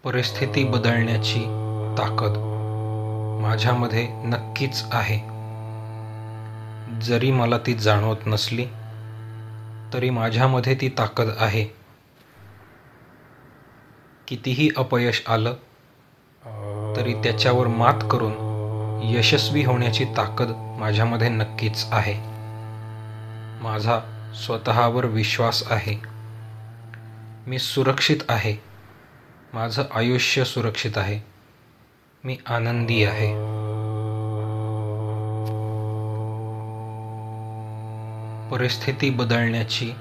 परिस्थिती बदलण्याची ताकद माझ्यामध्ये नक्कीच आहे. जरी मला ती जाणवत नसली तरी माझ्यामध्ये ती ताकद आहे. कितीही अपयश आलं तरी त्याच्यावर मात करून यशस्वी होण्याची ताकद माझ्यामध्ये नक्कीच आहे. माझा स्वतःवर विश्वास आहे. मी सुरक्षित आहे. माझं आयुष्य सुरक्षित आहे. मी आनंदी आहे. परिस्थिती बदलण्याची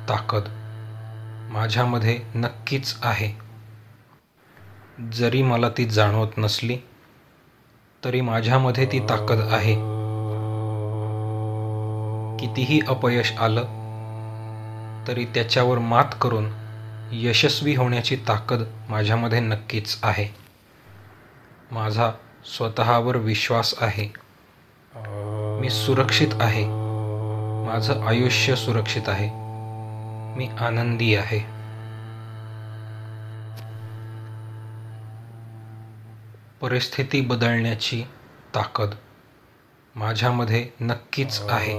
ताकद माझ्यामध्ये नक्कीच आहे. जरी मला ती जाणवत नसली तरी माझ्यामध्ये ती ताकद आहे. कितीही अपयश आलं तरी त्याच्यावर मात करून यशस्वी होण्याची ताकद माझ्यामध्ये नक्कीच आहे. माझा स्वतःवर विश्वास आहे. मी सुरक्षित आहे. माझं आयुष्य सुरक्षित आहे. मी आनंदी आहे. परिस्थिती बदलण्याची ताकद माझ्यामध्ये नक्कीच आहे.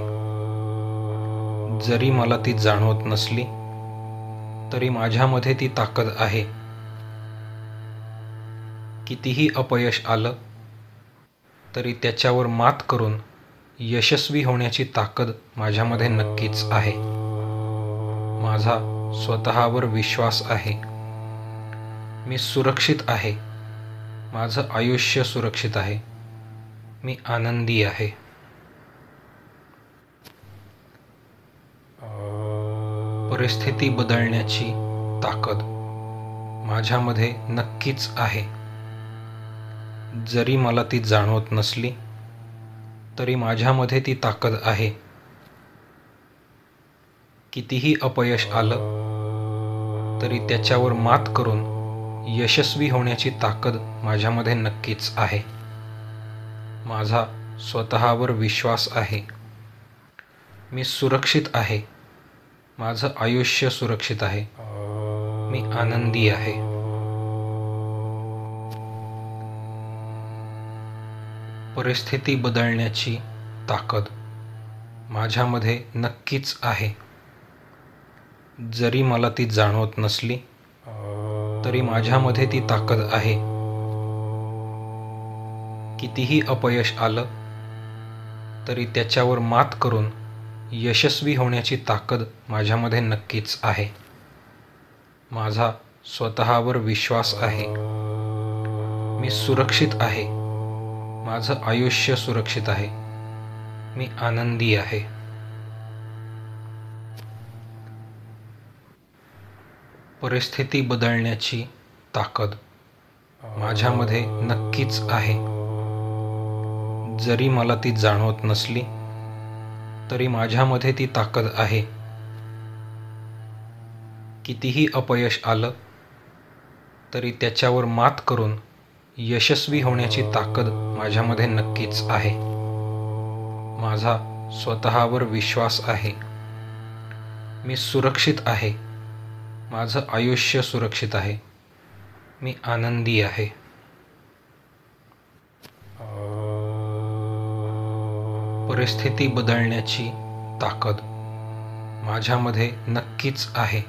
जरी मला ती जाणवत नसली तरी माझ्यामध्ये ती ताकद आहे. कितीही अपयश आलं तरी त्याच्यावर मात करून यशस्वी होण्याची ताकद माझ्यामध्ये नक्कीच आहे. माझा स्वतःवर विश्वास आहे. मी सुरक्षित आहे. माझं आयुष्य सुरक्षित आहे. मी आनंदी आहे. परिस्थिती बदलण्याची ताकद माझ्यामध्ये नक्कीच आहे. जरी मला ती जाणवत नसली तरी माझ्यामध्ये ती ताकद आहे. कितीही अपयश आलं तरी त्याच्यावर मात करून यशस्वी होण्याची ताकद माझ्यामध्ये नक्कीच आहे. माझा स्वतःवर विश्वास आहे. मी सुरक्षित आहे. माझं आयुष्य सुरक्षित आहे. मी आनंदी आहे. परिस्थिती बदलण्याची ताकद माझ्यामध्ये नक्कीच आहे. जरी मला ती जाणवत नसली तरी माझ्यामध्ये ती ताकद आहे. कितीही अपयश आलं तरी त्याच्यावर मात करून यशस्वी होण्याची ताकद माझ्यामध्ये नक्कीच आहे. माझा स्वतःवर विश्वास आहे. मी सुरक्षित आहे. माझं आयुष्य सुरक्षित आहे. मी आनंदी आहे. परिस्थिती बदलण्याची ताकद माझ्यामध्ये नक्कीच आहे. जरी मला ती जाणवत नसली तरी माझ्यामध्ये ती ताकद आहे. कितीही अपयश आलं तरी त्याच्यावर मात करून यशस्वी होण्याची ताकद माझ्यामध्ये नक्कीच आहे. माझा स्वतःवर विश्वास आहे. मी सुरक्षित आहे. माझं आयुष्य सुरक्षित आहे. मी आनंदी आहे. परिस्थिती बदलण्याची ताकद माझ्यामध्ये नक्कीच आहे.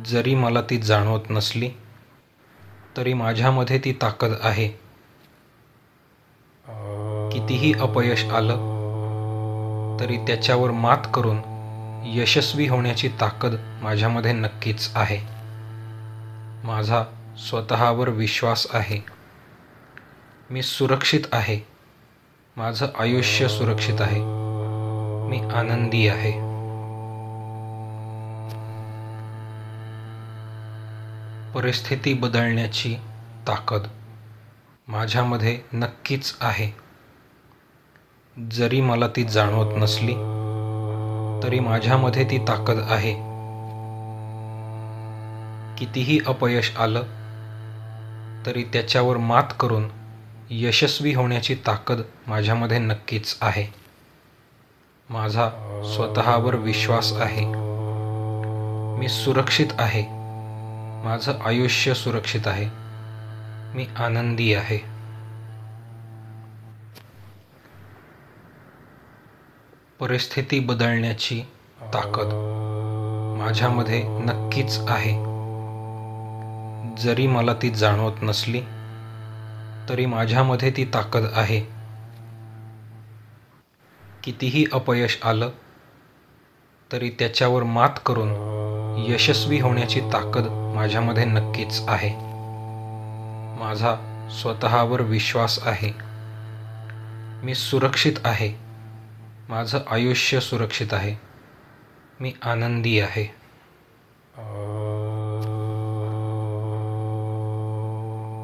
जरी मला ती जाणवत नसली तरी माझ्यामध्ये ती ताकद आहे. कितीही अपयश आलं तरी त्याच्यावर मात करून यशस्वी होण्याची ताकद माझ्यामध्ये नक्कीच आहे. माझा स्वतःवर विश्वास आहे. मी सुरक्षित आहे. माझं आयुष्य सुरक्षित आहे. मी आनंदी आहे. परिस्थिती बदलण्याची ताकद माझ्यामध्ये नक्कीच आहे. जरी मला ती जाणवत नसली तरी माझ्यामध्ये ती ताकद आहे. कितीही अपयश आलं तरी त्याच्यावर मात करून यशस्वी होण्याची ताकद माझ्यामध्ये नक्कीच आहे. माझा स्वतःवर विश्वास आहे. मी सुरक्षित आहे. माझं आयुष्य सुरक्षित आहे. मी आनंदी आहे. परिस्थिती बदलण्याची ताकद माझ्यामध्ये नक्कीच आहे. जरी मला ती जाणवत नसली तरी माझ्यामध्ये ती ताकद आहे. कितीही अपयश आलं तरी त्याच्यावर मात करून यशस्वी होण्याची ताकद माझ्यामध्ये नक्कीच आहे. माझा स्वतःवर विश्वास आहे. मी सुरक्षित आहे. माझं आयुष्य सुरक्षित आहे. मी आनंदी आहे.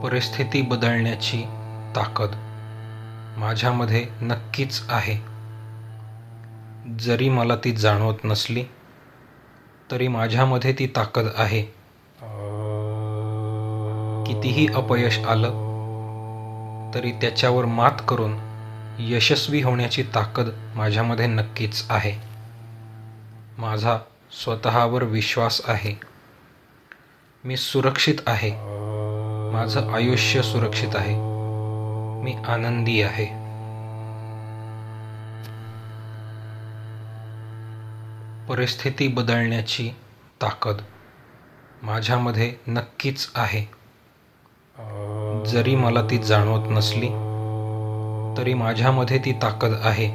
परिस्थिती बदलण्याची ताकद माझ्यामध्ये नक्कीच आहे. जरी मला ती जाणवत नसली तरी माझ्यामध्ये ती ताकद आहे. कितीही अपयश आलं तरी त्याच्यावर मात करून यशस्वी होण्याची ताकद माझ्यामध्ये नक्कीच आहे. माझा स्वतःवर विश्वास आहे. मी सुरक्षित आहे. माझं आयुष्य सुरक्षित आहे. मी आनंदी आहे. परिस्थिती बदलण्याची ताकद माझ्यामध्ये नक्कीच आहे. जरी मला ती जाणवत नसली तरी माझ्यामध्ये ती ताकद आहे.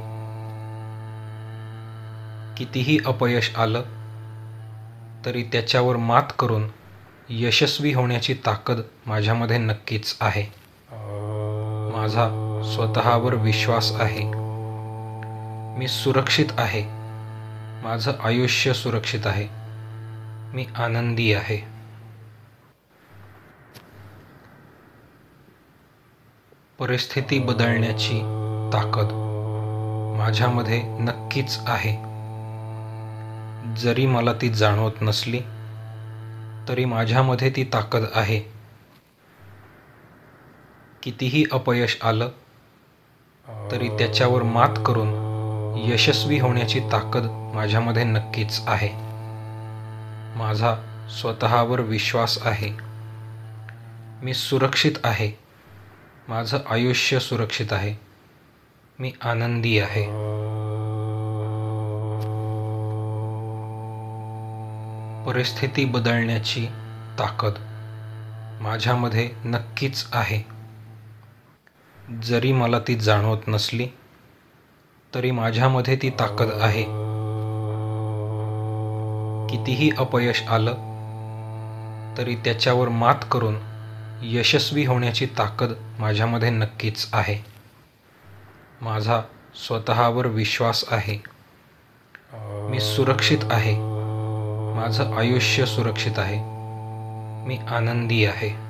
कितीही अपयश आलं तरी त्याच्यावर मात करून यशस्वी होण्याची ताकद माझ्यामध्ये नक्कीच आहे. माझा स्वतःवर विश्वास आहे. मी सुरक्षित आहे. माझं आयुष्य सुरक्षित आहे. मी आनंदी आहे. परिस्थिती बदलण्याची ताकद माझ्यामध्ये नक्कीच आहे. जरी मला ती जाणवत नसली तरी माझ्यामध्ये ती ताकद आहे. कितीही अपयश आलं तरी त्याच्यावर मात करून यशस्वी होण्याची ताकद माझ्यामध्ये नक्कीच आहे. माझा स्वतःवर विश्वास आहे. मी सुरक्षित आहे. माझं आयुष्य सुरक्षित आहे. मी आनंदी आहे. परिस्थिती बदलण्याची ताकद माझ्यामध्ये नक्कीच आहे. जरी मला ती जाणवत नसली तरी माझ्यामध्ये ती ताकद आहे. कितीही अपयश आलं तरी त्याच्यावर मात करून यशस्वी होण्याची ताकद माझ्यामध्ये नक्कीच आहे. माझा स्वतःवर विश्वास आहे. मी सुरक्षित आहे. माझं आयुष्य सुरक्षित आहे. मी आनंदी आहे.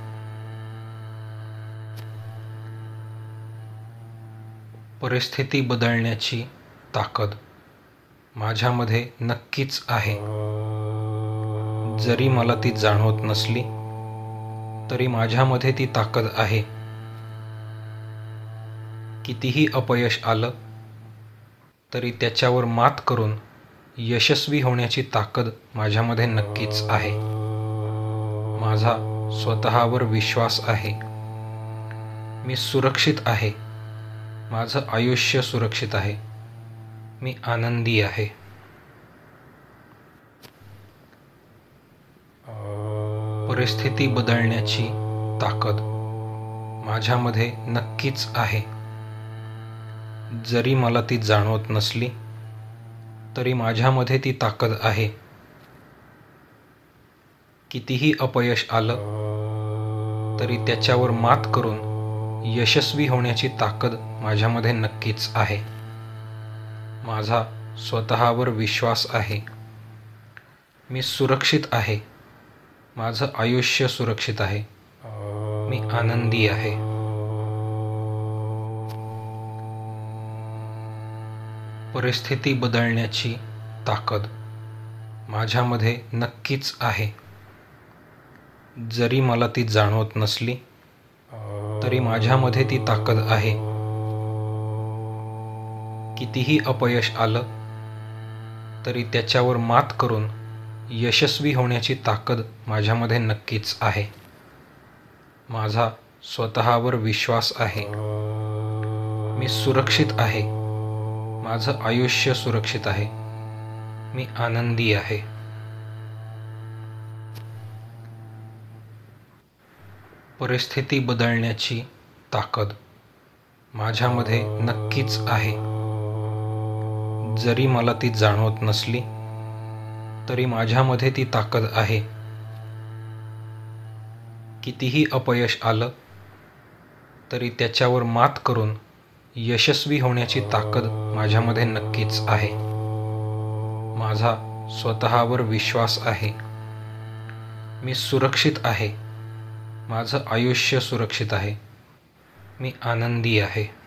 परिस्थिती बदलण्याची ताकद माझ्यामध्ये नक्कीच आहे. जरी मला ती जाणवत नसली तरी माझ्यामध्ये ती ताकद आहे. कितीही अपयश आलं तरी त्याच्यावर मात करून यशस्वी होण्याची ताकद माझ्यामध्ये नक्कीच आहे. माझा स्वतःवर विश्वास आहे. मी सुरक्षित आहे. माझं आयुष्य सुरक्षित आहे. मी आनंदी आहे. परिस्थिती बदलण्याची ताकद माझ्यामध्ये नक्कीच आहे. जरी मला ती जाणवत नसली तरी माझ्यामध्ये ती ताकद आहे. कितीही अपयश आलं तरी त्याच्यावर मात करून यशस्वी होण्याची ताकद माझ्यामध्ये नक्कीच आहे. माझा स्वतःवर विश्वास आहे. मी सुरक्षित आहे. माझं आयुष्य सुरक्षित आहे. मी आनंदी आहे. परिस्थिती बदलण्याची ताकद माझ्यामध्ये नक्कीच आहे. जरी मला ती जाणवत नसली तरी माझ्यामध्ये ती ताकद आहे. कितीही अपयश आलं तरी त्याच्यावर मात करून यशस्वी होण्याची ताकद माझ्यामध्ये नक्कीच आहे. माझा स्वतःवर विश्वास आहे. मी सुरक्षित आहे. माझं आयुष्य सुरक्षित आहे. मी आनंदी आहे. परिस्थिती बदलण्याची ताकद माझ्यामध्ये नक्कीच आहे. जरी मला ती जाणवत नसली तरी माझ्यामध्ये ती ताकद आहे. कितीही अपयश आलं तरी त्याच्यावर मात करून यशस्वी होण्याची ताकद माझ्यामध्ये नक्कीच आहे. माझा स्वतःवर विश्वास आहे. मी सुरक्षित आहे. माझं आयुष्य सुरक्षित आहे. मी आनंदी आहे.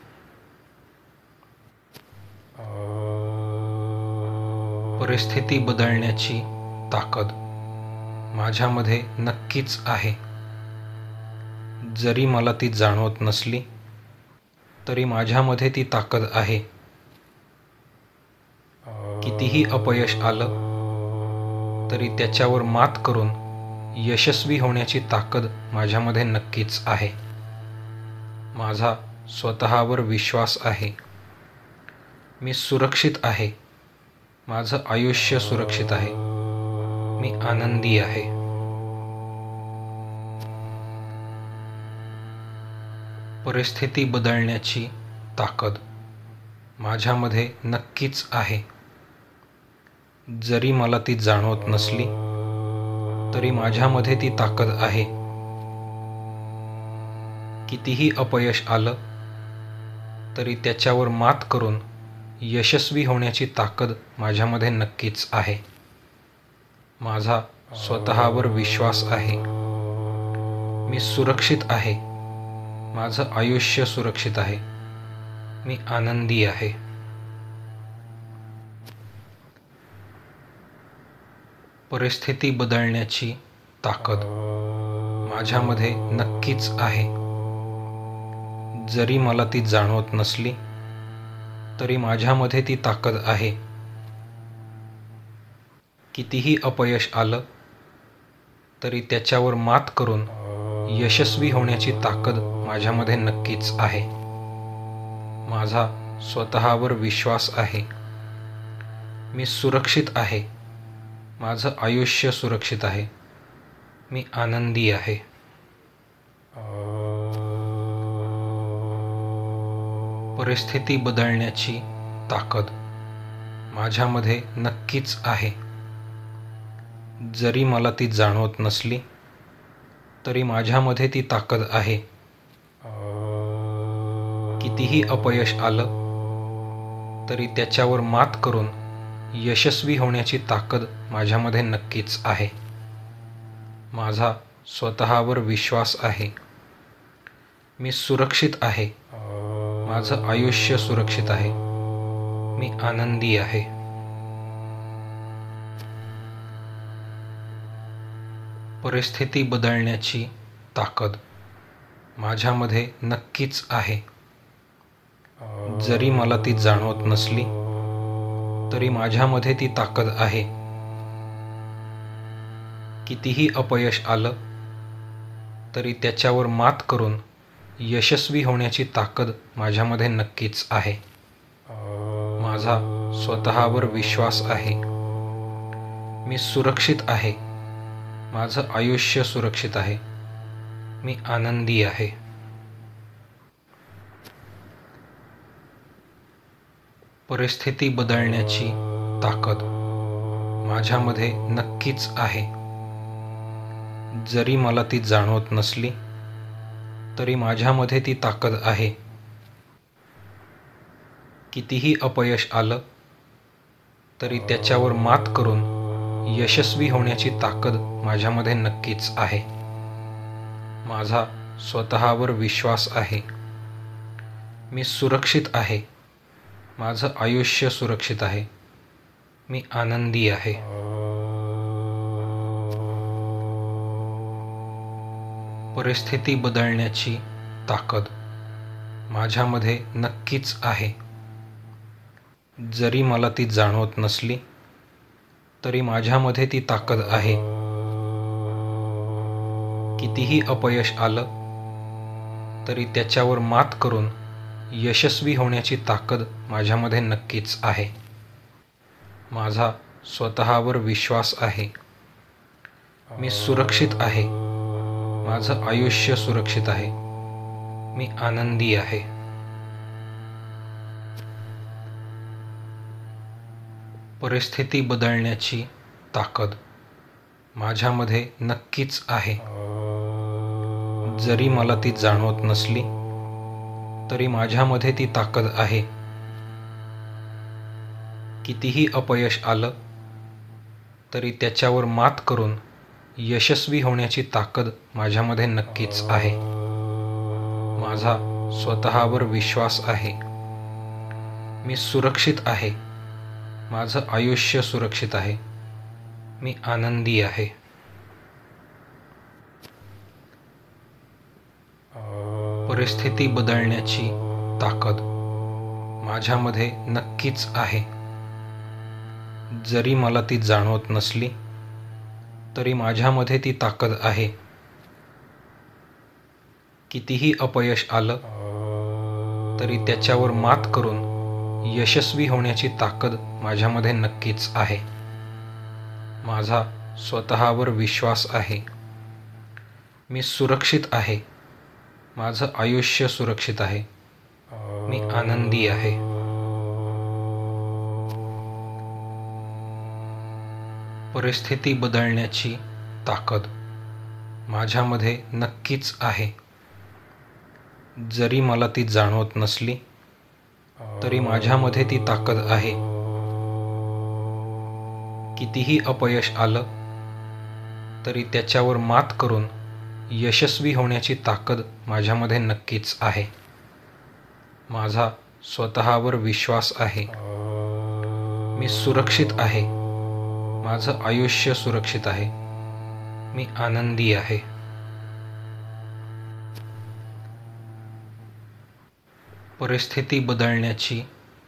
परिस्थिती बदलण्याची ताकद माझ्यामध्ये नक्कीच आहे. जरी मला ती जाणवत नसली तरी माझ्यामध्ये ती ताकद आहे. कितीही अपयश आलं तरी त्याच्यावर मात करून यशस्वी होण्याची ताकद माझ्यामध्ये नक्कीच आहे. माझा स्वतःवर विश्वास आहे. मी सुरक्षित आहे. माझं आयुष्य सुरक्षित आहे. मी आनंदी आहे. परिस्थिती बदलण्याची ताकद माझ्यामध्ये नक्कीच आहे. जरी मला ती जाणवत नसली तरी माझ्यामध्ये ती ताकद आहे. कितीही अपयश आलं तरी त्याच्यावर मात करून यशस्वी होण्याची ताकद माझ्यामध्ये नक्कीच आहे. माझा स्वतःवर विश्वास आहे. मी सुरक्षित आहे. माझं आयुष्य सुरक्षित आहे. मी आनंदी आहे. परिस्थिती बदलण्याची ताकद माझ्यामध्ये नक्कीच आहे. जरी मला ती जाणवत नसली तरी माझ्यामध्ये ती ताकद आहे. कितीही अपयश आलं तरी त्याच्यावर मात करून यशस्वी होण्याची ताकद माझ्यामध्ये नक्कीच आहे. माझा स्वतःवर विश्वास आहे. मी सुरक्षित आहे. माझं आयुष्य सुरक्षित आहे. मी आनंदी आहे. परिस्थिती बदलण्याची ताकद माझ्यामध्ये नक्कीच आहे. जरी मला ती जाणवत नसली तरी माझ्यामध्ये ती ताकद आहे. कितीही अपयश आलं तरी त्याच्यावर मात करून यशस्वी होण्याची ताकद माझ्यामध्ये नक्कीच आहे. माझा स्वतःवर विश्वास आहे. मी सुरक्षित आहे. माझं आयुष्य सुरक्षित आहे. मी आनंदी आहे. परिस्थिती बदलण्याची ताकद माझ्यामध्ये नक्कीच आहे. जरी मला ती जाणवत नसली तरी माझ्यामध्ये ती ताकद आहे. कितीही अपयश आलं तरी त्याच्यावर मात करून यशस्वी होण्याची ताकद माझ्यामध्ये नक्कीच आहे. माझा स्वतःवर विश्वास आहे. मी सुरक्षित आहे. माझं आयुष्य सुरक्षित आहे. मी आनंदी आहे. परिस्थिती बदलण्याची ताकद माझ्यामध्ये नक्कीच आहे. जरी मला ती जाणवत नसली तरी माझ्यामध्ये ती ताकद आहे. कितीही अपयश आलं तरी त्याच्यावर मात करून यशस्वी होण्याची ताकद माझ्यामध्ये नक्कीच आहे. माझा स्वतःवर विश्वास आहे. मी सुरक्षित आहे. माझं आयुष्य सुरक्षित आहे. मी आनंदी आहे. परिस्थिती बदलण्याची ताकद माझ्यामध्ये नक्कीच आहे. जरी मला ती जाणवत नसली तरी माझ्यामध्ये ती ताकद आहे. कितीही अपयश आलं तरी त्याच्यावर मात करून यशस्वी होण्याची ताकद माझ्यामध्ये नक्कीच आहे. माझा स्वतःवर विश्वास आहे. मी सुरक्षित आहे. माझं आयुष्य सुरक्षित आहे. मी आनंदी आहे. परिस्थिती बदलण्याची ताकद माझ्यामध्ये नक्कीच आहे. जरी मला ती जाणवत नसली तरी माझ्यामध्ये ती ताकद आहे. कितीही अपयश आलं तरी त्याच्यावर मात करून यशस्वी होण्याची ताकद माझ्यामध्ये नक्कीच आहे. माझा स्वतःवर विश्वास आहे. मी सुरक्षित आहे. माझं आयुष्य सुरक्षित आहे. मी आनंदी आहे. परिस्थिती बदलण्याची ताकद माझ्यामध्ये नक्कीच आहे. जरी मला ती जाणवत नसली तरी माझ्यामध्ये ती ताकद आहे. कितीही अपयश आलं तरी त्याच्यावर मात करून यशस्वी होण्याची ताकद माझ्यामध्ये नक्कीच आहे. माझा स्वतःवर विश्वास आहे. मी सुरक्षित आहे. माझं आयुष्य सुरक्षित आहे. मी आनंदी आहे. परिस्थिती बदलण्याची ताकद माझ्यामध्ये नक्कीच आहे. जरी मला ती जाणवत नसली तरी माझ्यामध्ये ती ताकद आहे. कितीही अपयश आलं तरी त्याच्यावर मात करून यशस्वी होण्याची ताकद माझ्यामध्ये नक्कीच आहे. माझा स्वतःवर विश्वास आहे. मी सुरक्षित आहे. माझं आयुष्य सुरक्षित आहे. मी आनंदी आहे. परिस्थिती बदलण्याची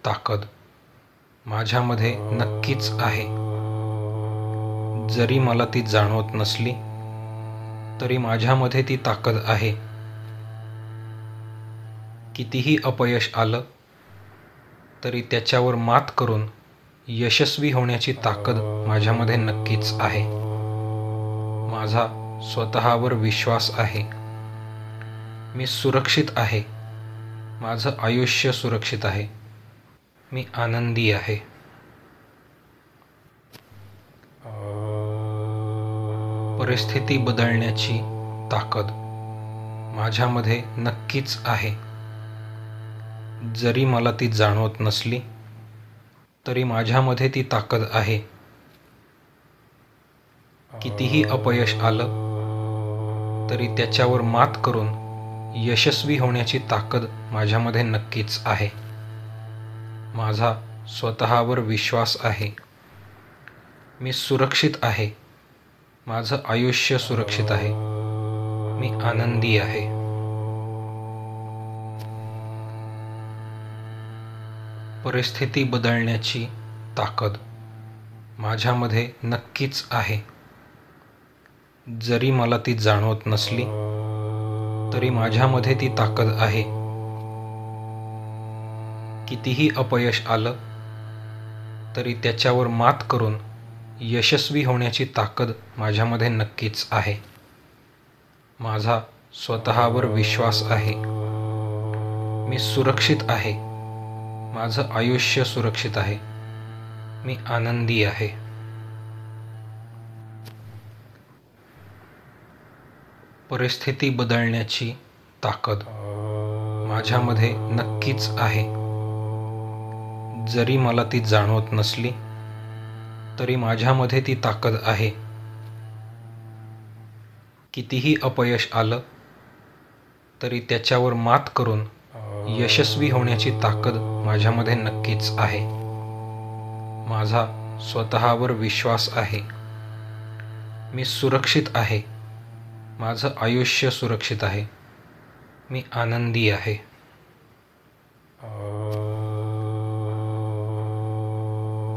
ताकद माझ्यामध्ये नक्कीच आहे. जरी मला ती जाणवत नसली तरी माझ्यामध्ये ती ताकद आहे. कितीही अपयश आलं तरी त्याच्यावर मात करून यशस्वी होण्याची ताकद माझ्यामध्ये नक्कीच आहे. माझा स्वतःवर विश्वास आहे. मी सुरक्षित आहे. माझं आयुष्य सुरक्षित आहे. मी आनंदी आहे. परिस्थिती बदलण्याची ताकद माझ्यामध्ये नक्कीच आहे. जरी मला ती जाणवत नसली तरी माझ्यामध्ये ती ताकद आहे. कितीही अपयश आलं तरी त्याच्यावर मात करून यशस्वी होण्याची ताकद माझ्यामध्ये नक्कीच आहे. माझा स्वतःवर विश्वास आहे. मी सुरक्षित आहे. माझं आयुष्य सुरक्षित आहे. मी आनंदी आहे. परिस्थिती बदलण्याची ताकद माझ्यामध्ये नक्कीच आहे. जरी मला ती जाणवत नसली तरी माझ्यामध्ये ती ताकद आहे. कितीही अपयश आलं तरी त्याच्यावर मात करून यशस्वी होण्याची ताकद माझ्यामध्ये नक्कीच आहे. माझा स्वतःवर विश्वास आहे. मी सुरक्षित आहे. माझं आयुष्य सुरक्षित आहे. मी आनंदी आहे. परिस्थिती बदलण्याची ताकद माझ्यामध्ये नक्कीच आहे. जरी मला ती जाणवत नसली तरी माझ्यामध्ये ती ताकद आहे. कितीही अपयश आलं तरी त्याच्यावर मात करून यशस्वी होण्याची ताकद माझ्यामध्ये नक्कीच आहे. माझा स्वतःवर विश्वास आहे. मी सुरक्षित आहे. माझं आयुष्य सुरक्षित आहे. मी आनंदी आहे.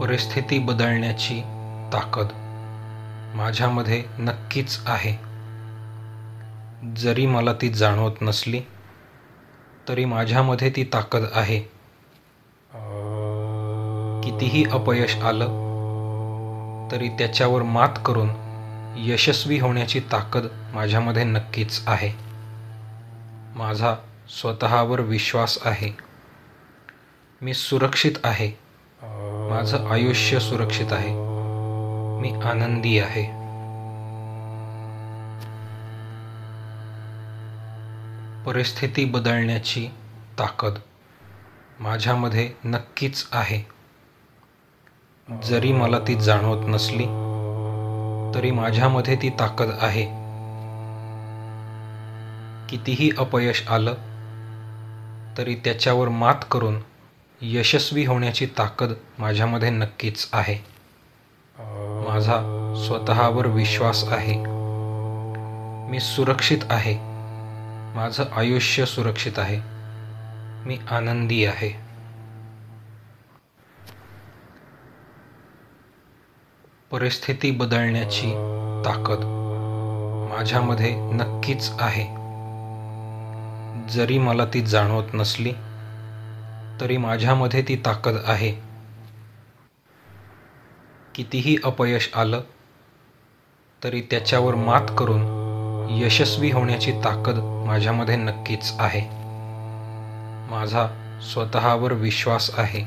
परिस्थिती बदलण्याची ताकद माझ्यामध्ये नक्कीच आहे. जरी मला ती जाणवत नसली तरी माझ्यामध्ये ती ताकद आहे. कितीही अपयश आलं तरी त्याच्यावर मात करून यशस्वी होण्याची ताकद माझ्यामध्ये नक्कीच आहे. माझा स्वतःवर विश्वास आहे. मी सुरक्षित आहे. माझं आयुष्य सुरक्षित आहे. मी आनंदी आहे. परिस्थिती बदलण्याची ताकद माझ्यामध्ये नक्कीच आहे. जरी मला ती जाणवत नसली तरी माझ्यामध्ये ती ताकद आहे. कितीही अपयश आलं तरी त्याच्यावर मात करून यशस्वी होण्याची ताकद माझ्यामध्ये नक्कीच आहे. माझा स्वतःवर विश्वास आहे. मी सुरक्षित आहे. माझं आयुष्य सुरक्षित आहे. मी आनंदी आहे. परिस्थिती बदलण्याची ताकद माझ्यामध्ये नक्कीच आहे. जरी मला ती जाणवत नसली तरी माझ्यामध्ये ती ताकद आहे. कितीही अपयश आलं तरी त्याच्यावर मात करून यशस्वी होण्याची ताकद माझ्यामध्ये नक्कीच आहे. माझा स्वतःवर विश्वास आहे.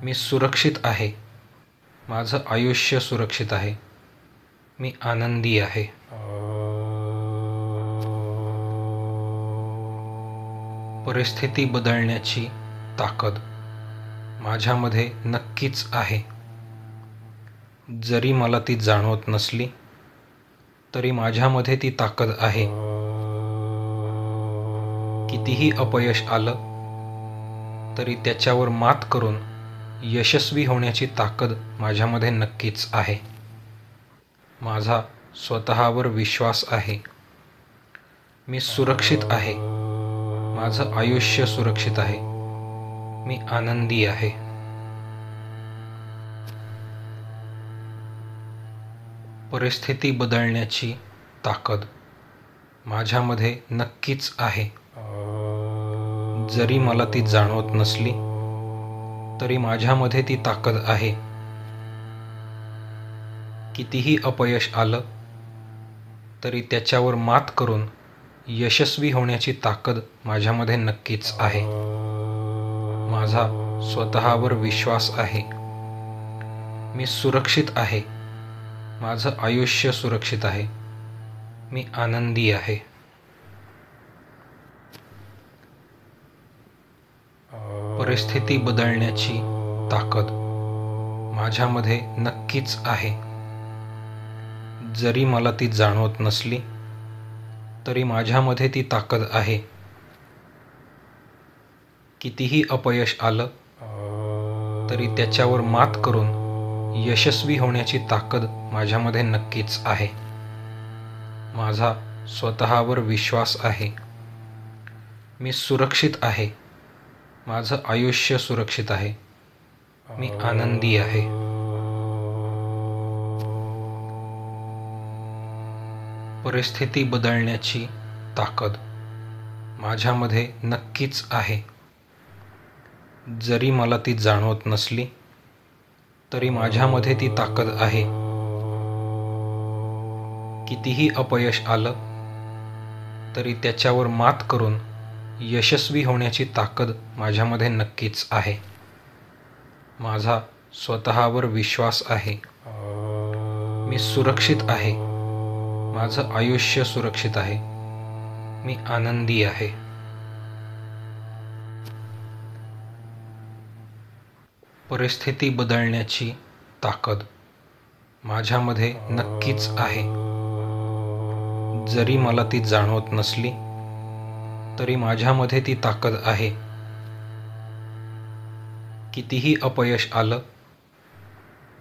मी सुरक्षित आहे. माझं आयुष्य सुरक्षित आहे. मी आनंदी आहे. परिस्थिती बदलण्याची ताकद माझ्यामध्ये नक्कीच आहे. जरी मला ती जाणवत नसली तरी माझ्यामध्ये ती ताकद आहे. कितीही अपयश आलं तरी त्याच्यावर मात करून यशस्वी होण्याची ताकद माझ्यामध्ये नक्कीच आहे. माझा स्वतःवर विश्वास आहे. मी सुरक्षित आहे. माझं आयुष्य सुरक्षित आहे. मी आनंदी आहे. परिस्थिती बदलण्याची ताकद माझ्यामध्ये नक्कीच आहे. जरी मला ती जाणवत नसली तरी माझ्यामध्ये ती ताकद आहे. कितीही अपयश आलं तरी त्याच्यावर मात करून यशस्वी होण्याची ताकद माझ्यामध्ये नक्कीच आहे. माझा स्वतःवर विश्वास आहे. मी सुरक्षित आहे. माझं आयुष्य सुरक्षित आहे. मी आनंदी आहे. परिस्थिती बदलण्याची ताकद माझ्यामध्ये नक्कीच आहे. जरी मला ती जाणवत नसली तरी माझ्यामध्ये ती ताकद आहे. कितीही अपयश आलं तरी त्याच्यावर मात करून यशस्वी होण्याची ताकद माझ्यामध्ये नक्कीच आहे. माझा स्वतःवर विश्वास आहे. मी सुरक्षित आहे. माझं आयुष्य सुरक्षित आहे. मी आनंदी आहे. परिस्थिती बदलण्याची ताकद माझ्यामध्ये नक्कीच आहे. जरी मला ती जाणवत नसली तरी माझ्यामध्ये ती ताकद आहे. कितीही अपयश आलं तरी त्याच्यावर मात करून यशस्वी होण्याची ताकद माझ्यामध्ये नक्कीच आहे. माझा स्वतःवर विश्वास आहे. मी सुरक्षित आहे. माझं आयुष्य सुरक्षित आहे. मी आनंदी आहे. परिस्थिती बदलण्याची ताकद माझ्यामध्ये नक्कीच आहे. जरी मला ती जाणवत नसली तरी माझ्यामध्ये ती ताकद आहे. कितीही अपयश आलं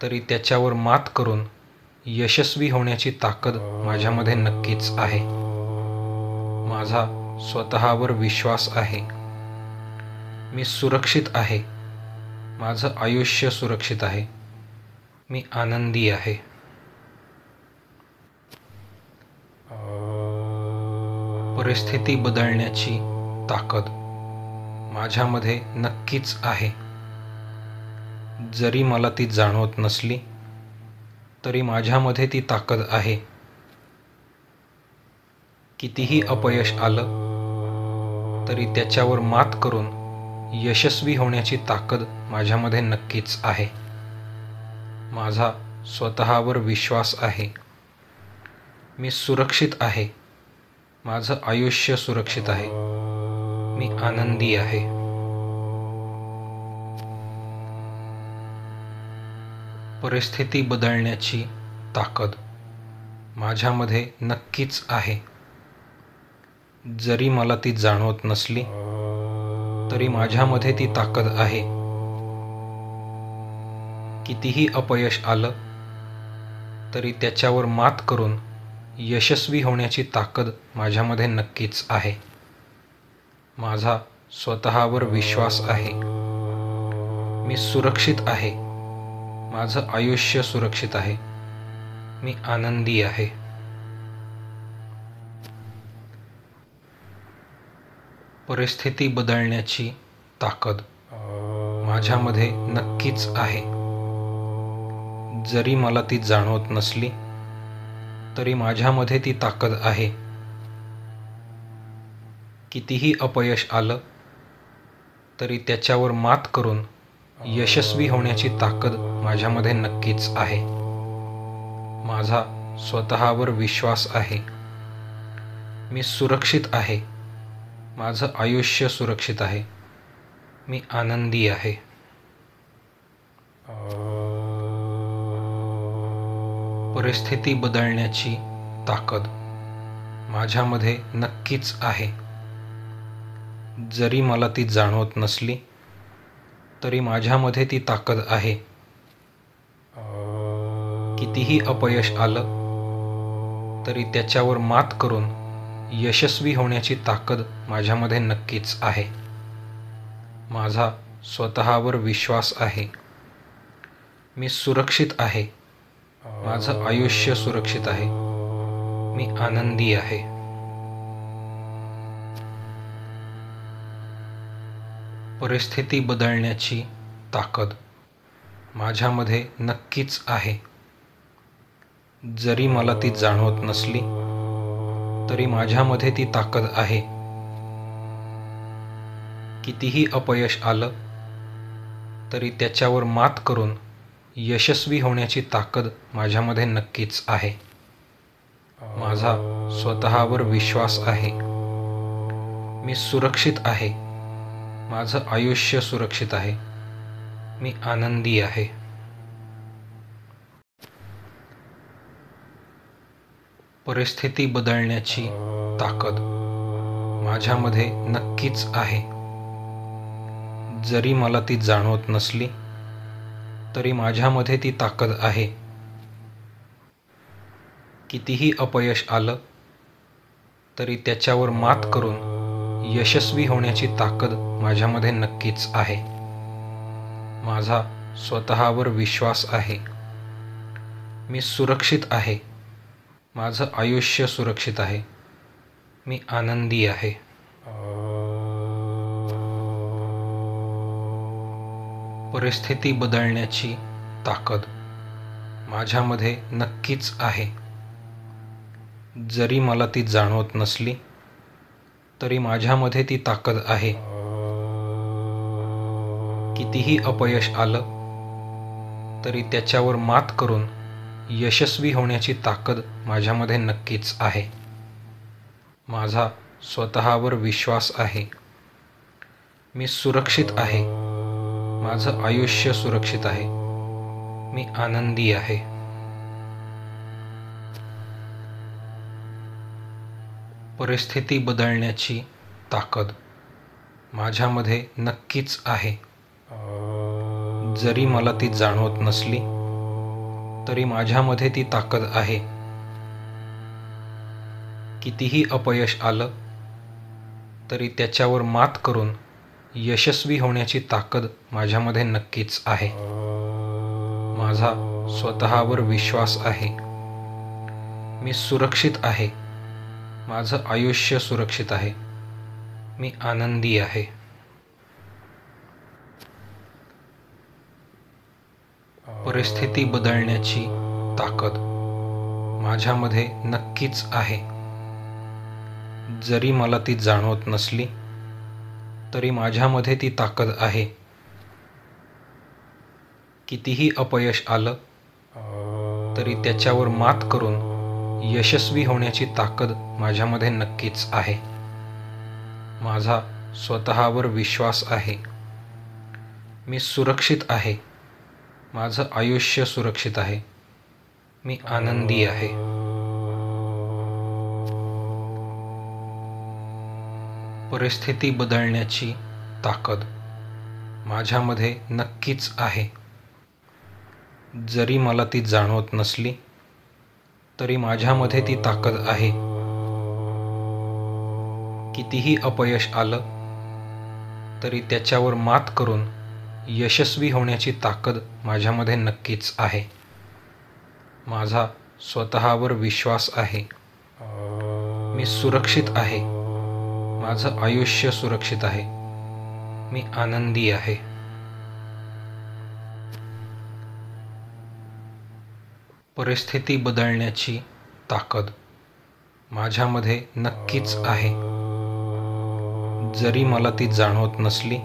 तरी त्याच्यावर मात करून यशस्वी होण्याची ताकद माझ्यामध्ये नक्कीच आहे. माझा स्वतःवर विश्वास आहे. मी सुरक्षित आहे. माझं आयुष्य सुरक्षित आहे. मी आनंदी आहे. परिस्थिती बदलण्याची ताकद माझ्यामध्ये नक्कीच आहे. जरी मला ती जाणवत नसली तरी माझ्यामध्ये ती ताकद आहे. कितीही अपयश आलं तरी त्याच्यावर मात करून यशस्वी होण्याची ताकद माझ्यामध्ये नक्कीच आहे. माझा स्वतःवर विश्वास आहे. मी सुरक्षित आहे. माझं आयुष्य सुरक्षित आहे. मी आनंदी आहे. परिस्थिती बदलण्याची ताकद माझ्यामध्ये नक्कीच आहे. जरी मला ती जाणवत नसली तरी माझ्यामध्ये ती ताकद आहे. कितीही अपयश आलं तरी त्याच्यावर मात करून यशस्वी होण्याची ताकद माझ्यामध्ये नक्कीच आहे. माझा स्वतःवर विश्वास आहे. मी सुरक्षित आहे. माझं आयुष्य सुरक्षित आहे. मी आनंदी आहे. परिस्थिती बदलण्याची ताकद माझ्यामध्ये नक्कीच आहे. जरी मला ती जाणवत नसली तरी माझ्यामध्ये ती ताकद आहे. कितीही अपयश आलं तरी त्याच्यावर मात करून यशस्वी होण्याची ताकद माझ्यामध्ये नक्कीच आहे. माझा स्वतःवर विश्वास आहे. मी सुरक्षित आहे. माझं आयुष्य सुरक्षित आहे. मी आनंदी आहे. परिस्थिती बदलण्याची ताकद माझ्यामध्ये नक्कीच आहे. जरी मला ती जाणवत नसली तरी माझ्यामध्ये ती ताकद आहे. कितीही अपयश आलं तरी त्याच्यावर मात करून यशस्वी होण्याची ताकद माझ्यामध्ये नक्कीच आहे. माझा स्वतःवर विश्वास आहे. मी सुरक्षित आहे. माझं आयुष्य सुरक्षित आहे. मी आनंदी आहे. परिस्थिती बदलण्याची ताकद माझ्यामध्ये नक्कीच आहे. जरी मला ती जाणवत नसली तरी माझ्यामध्ये ती ताकद आहे. कितीही अपयश आलं तरी त्याच्यावर मात करून यशस्वी होण्याची ताकद माझ्यामध्ये नक्कीच आहे. माझा स्वतःवर विश्वास आहे. मी सुरक्षित आहे. माझं आयुष्य सुरक्षित आहे. मी आनंदी आहे. परिस्थिती बदलण्याची ताकद माझ्यामध्ये नक्कीच आहे. जरी मला ती जाणवत नसली तरी माझ्यामध्ये ती ताकद आहे. कितीही अपयश आलं तरी त्याच्यावर मात करून यशस्वी होण्याची ताकद माझ्यामध्ये नक्कीच आहे. माझा स्वतःवर विश्वास आहे. मी सुरक्षित आहे. माझं आयुष्य सुरक्षित आहे. मी आनंदी आहे. परिस्थिती बदलण्याची ताकद माझ्यामध्ये नक्कीच आहे. जरी मला ती जाणवत नसली तरी माझ्यामध्ये ती ताकद आहे. कितीही अपयश आलं तरी त्याच्यावर मात करून यशस्वी होण्याची ताकद माझ्यामध्ये नक्कीच आहे. माझा स्वतःवर विश्वास आहे. मी सुरक्षित आहे. माझं आयुष्य सुरक्षित आहे. मी आनंदी आहे. परिस्थिती बदलण्याची ताकद माझ्यामध्ये नक्कीच आहे. जरी मला ती जाणवत नसली तरी माझ्यामध्ये ती ताकद आहे. कितीही अपयश आलं तरी त्याच्यावर मात करून यशस्वी होण्याची ताकद माझ्यामध्ये नक्कीच आहे. माझा स्वतःवर विश्वास आहे. मी सुरक्षित आहे. माझं आयुष्य सुरक्षित आहे. मी आनंदी आहे. परिस्थिती बदलण्याची ताकद माझ्यामध्ये नक्कीच आहे. जरी मला ती जाणवत नसली तरी माझ्यामध्ये ती ताकद आहे. कितीही अपयश आलं तरी त्याच्यावर मात करून यशस्वी होण्याची ताकद माझ्यामध्ये नक्कीच आहे. माझा स्वतःवर विश्वास आहे. मी सुरक्षित आहे. माझं आयुष्य सुरक्षित आहे. मी आनंदी आहे. परिस्थिती बदलण्याची ताकद माझ्यामध्ये नक्कीच आहे. जरी मला ती जाणवत नसली तरी माझ्यामध्ये ती ताकद आहे. कितीही अपयश आलं तरी त्याच्यावर मात करून यशस्वी होण्याची ताकद माझ्यामध्ये नक्कीच आहे. माझा स्वतःवर विश्वास आहे. मी सुरक्षित आहे. माझं आयुष्य सुरक्षित आहे. मी आनंदी आहे. परिस्थिती बदलण्याची ताकद माझ्यामध्ये नक्कीच आहे. जरी मला ती जाणवत नसली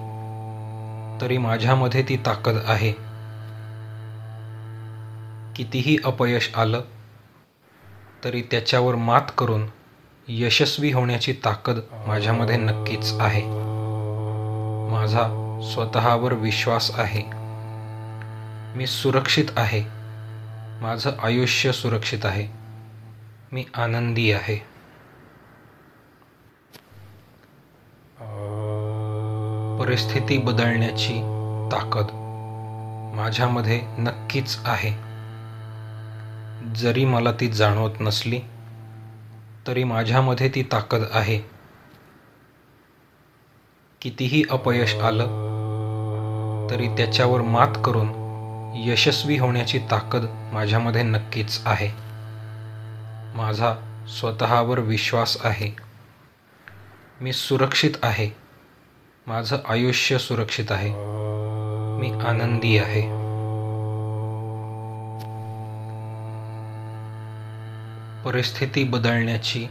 तरी माझ्यामध्ये ती ताकद आहे. कितीही अपयश आलं तरी त्याच्यावर मात करून यशस्वी होण्याची ताकद माझ्यामध्ये नक्कीच आहे. माझा स्वतःवर विश्वास आहे. मी सुरक्षित आहे. माझं आयुष्य सुरक्षित आहे. मी आनंदी आहे. परिस्थिती बदलण्याची ताकद माझ्यामध्ये नक्कीच आहे. जरी मला ती जाणवत नसली तरी माझ्यामध्ये ती ताकद आहे. कितीही अपयश आलं तरी त्याच्यावर मात करून यशस्वी होण्याची ताकद माझ्यामध्ये नक्कीच आहे. माझा स्वतःवर विश्वास आहे. मी सुरक्षित आहे. माझं आयुष्य सुरक्षित आहे. मी आनंदी आहे. परिस्थिती बदलण्याची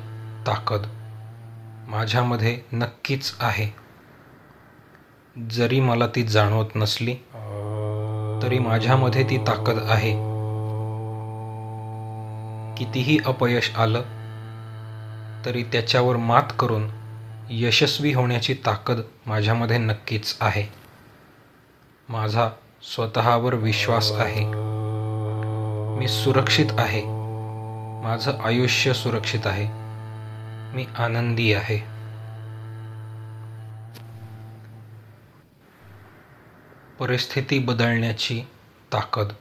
ताकद माझ्यामध्ये नक्कीच आहे. जरी मला ती जाणवत नसली तरी माझ्यामध्ये ती ताकद आहे. कितीही अपयश आलं तरी त्याच्यावर मात करून यशस्वी होण्याची ताकद माझ्यामध्ये नक्कीच आहे. माझा स्वतःवर विश्वास आहे. मी सुरक्षित आहे. माझं आयुष्य सुरक्षित आहे. मी आनंदी आहे. परिस्थिती बदलण्याची ताकद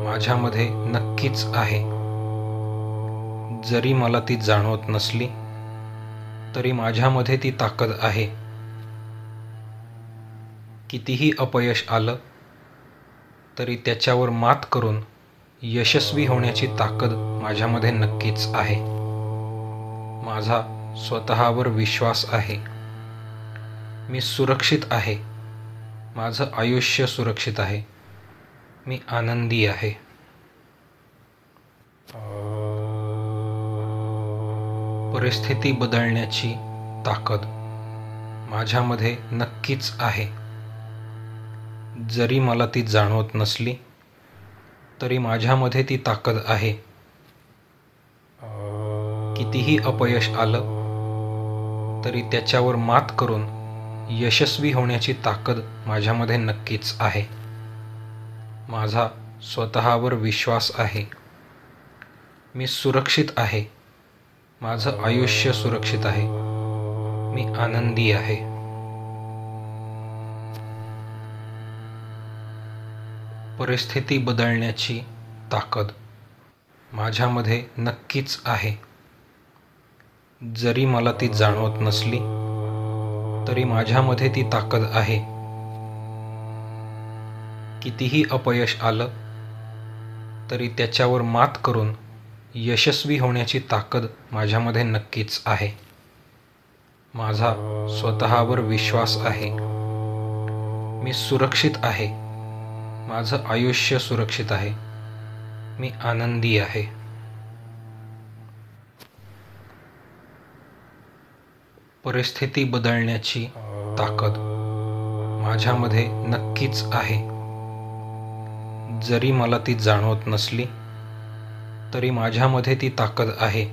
माझ्यामध्ये नक्कीच आहे. जरी मला ती जाणवत नसली तरी माझ्यामध्ये ती ताकद आहे. कितीही अपयश आलं तरी त्याच्यावर मात करून यशस्वी होण्याची ताकद माझ्यामध्ये नक्कीच आहे. माझा स्वतःवर विश्वास आहे. मी सुरक्षित आहे. माझं आयुष्य सुरक्षित आहे. मी आनंदी आहे. परिस्थिती बदलण्याची ताकद माझ्यामध्ये नक्कीच आहे. जरी मला ती जाणवत नसली तरी माझ्यामध्ये ती ताकद आहे. कितीही अपयश आलं तरी त्याच्यावर मात करून यशस्वी होण्याची ताकद माझ्यामध्ये नक्कीच आहे. माझा स्वतःवर विश्वास आहे. मी सुरक्षित आहे. माझं आयुष्य सुरक्षित आहे. मी आनंदी आहे. परिस्थिती बदलण्याची ताकद माझ्यामध्ये नक्कीच आहे. जरी मला ती जाणवत नसली तरी माझ्यामध्ये ती ताकद आहे. कितीही अपयश आलं तरी त्याच्यावर मात करून यशस्वी होण्याची ताकद माझ्यामध्ये नक्कीच आहे. माझा स्वतःवर विश्वास आहे. मी सुरक्षित आहे. माझं आयुष्य सुरक्षित आहे. मी आनंदी आहे. परिस्थिती बदलण्याची ताकद माझ्यामध्ये नक्कीच आहे. जरी मला ती जाणवत नसली तरी माझ्यामध्ये ती ताकद आहे.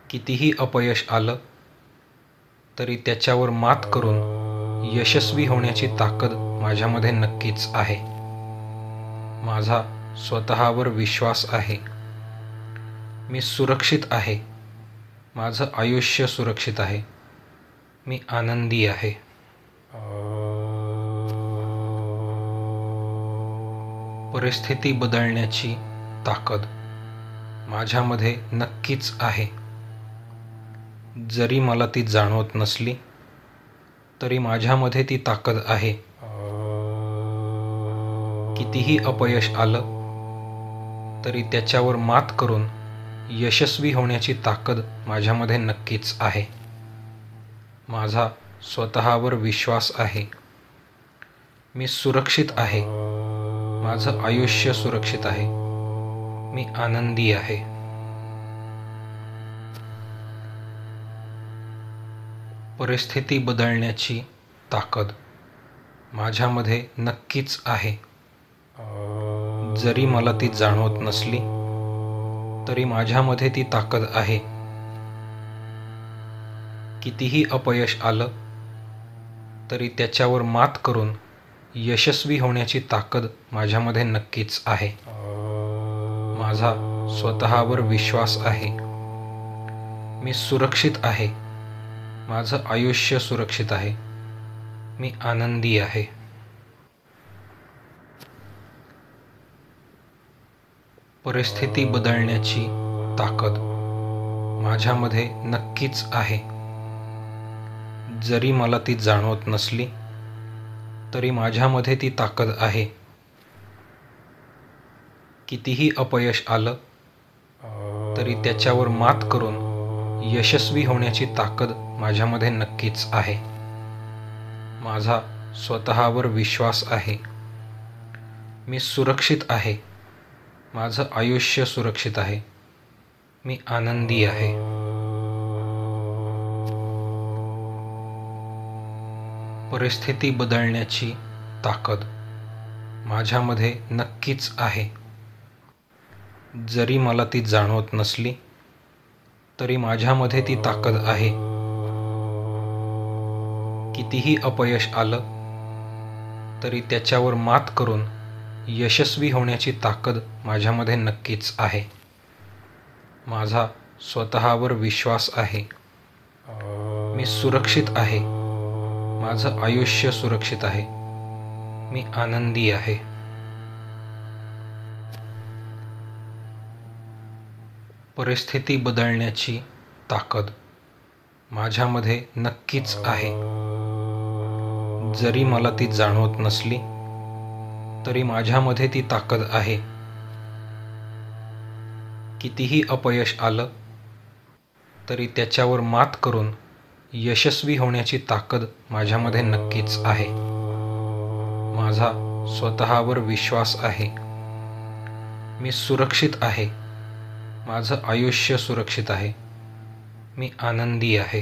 कितीही अपयश आलं तरी त्याच्यावर मात करून यशस्वी होण्याची ताकद माझ्यामध्ये नक्कीच आहे. माझा स्वतःवर विश्वास आहे. मी सुरक्षित आहे. माझं आयुष्य सुरक्षित आहे. मी आनंदी आहे. परिस्थिती बदलण्याची ताकद माझ्यामध्ये नक्कीच आहे. जरी मला ती जाणवत नसली तरी माझ्यामध्ये ती ताकद आहे. कितीही अपयश आलं तरी त्याच्यावर मात करून यशस्वी होण्याची ताकद माझ्यामध्ये नक्कीच आहे. माझा स्वतःवर विश्वास आहे. मी सुरक्षित आहे. माझं आयुष्य सुरक्षित आहे. मी आनंदी आहे. परिस्थिती बदलण्याची ताकद माझ्यामध्ये नक्कीच आहे. जरी मला ती जाणवत नसली तरी माझ्यामध्ये ती ताकद आहे. कितीही अपयश आलं तरी त्याच्यावर मात करून यशस्वी होण्याची ताकद माझ्यामध्ये नक्कीच आहे. माझा स्वतःवर विश्वास आहे. मी सुरक्षित आहे. माझं आयुष्य सुरक्षित आहे. मी आनंदी आहे. परिस्थिती बदलण्याची ताकद माझ्यामध्ये नक्कीच आहे. जरी मला ती जाणवत नसली तरी माझ्यामध्ये ती ताकद आहे. कितीही अपयश आलं तरी त्याच्यावर मात करून यशस्वी होण्याची ताकद माझ्यामध्ये नक्कीच आहे. माझा स्वतःवर विश्वास आहे. मी सुरक्षित आहे. माझं आयुष्य सुरक्षित आहे. मी आनंदी आहे. परिस्थिती बदलण्याची ताकद माझ्यामध्ये नक्कीच आहे. जरी मला ती जाणवत नसली तरी माझ्यामध्ये ती ताकद आहे. कितीही अपयश आलं तरी त्याच्यावर मात करून यशस्वी होण्याची ताकद माझ्यामध्ये नक्कीच आहे. माझा स्वतःवर विश्वास आहे. मी सुरक्षित आहे. माझं आयुष्य सुरक्षित आहे. मी आनंदी आहे. परिस्थिती बदलण्याची ताकद माझ्यामध्ये नक्कीच आहे. जरी मला ती जाणवत नसली तरी माझ्यामध्ये ती ताकद आहे. कितीही अपयश आलं तरी त्याच्यावर मात करून यशस्वी होण्याची ताकद माझ्यामध्ये नक्कीच आहे. माझा स्वतःवर विश्वास आहे. मी सुरक्षित आहे. माझं आयुष्य सुरक्षित आहे. मी आनंदी आहे.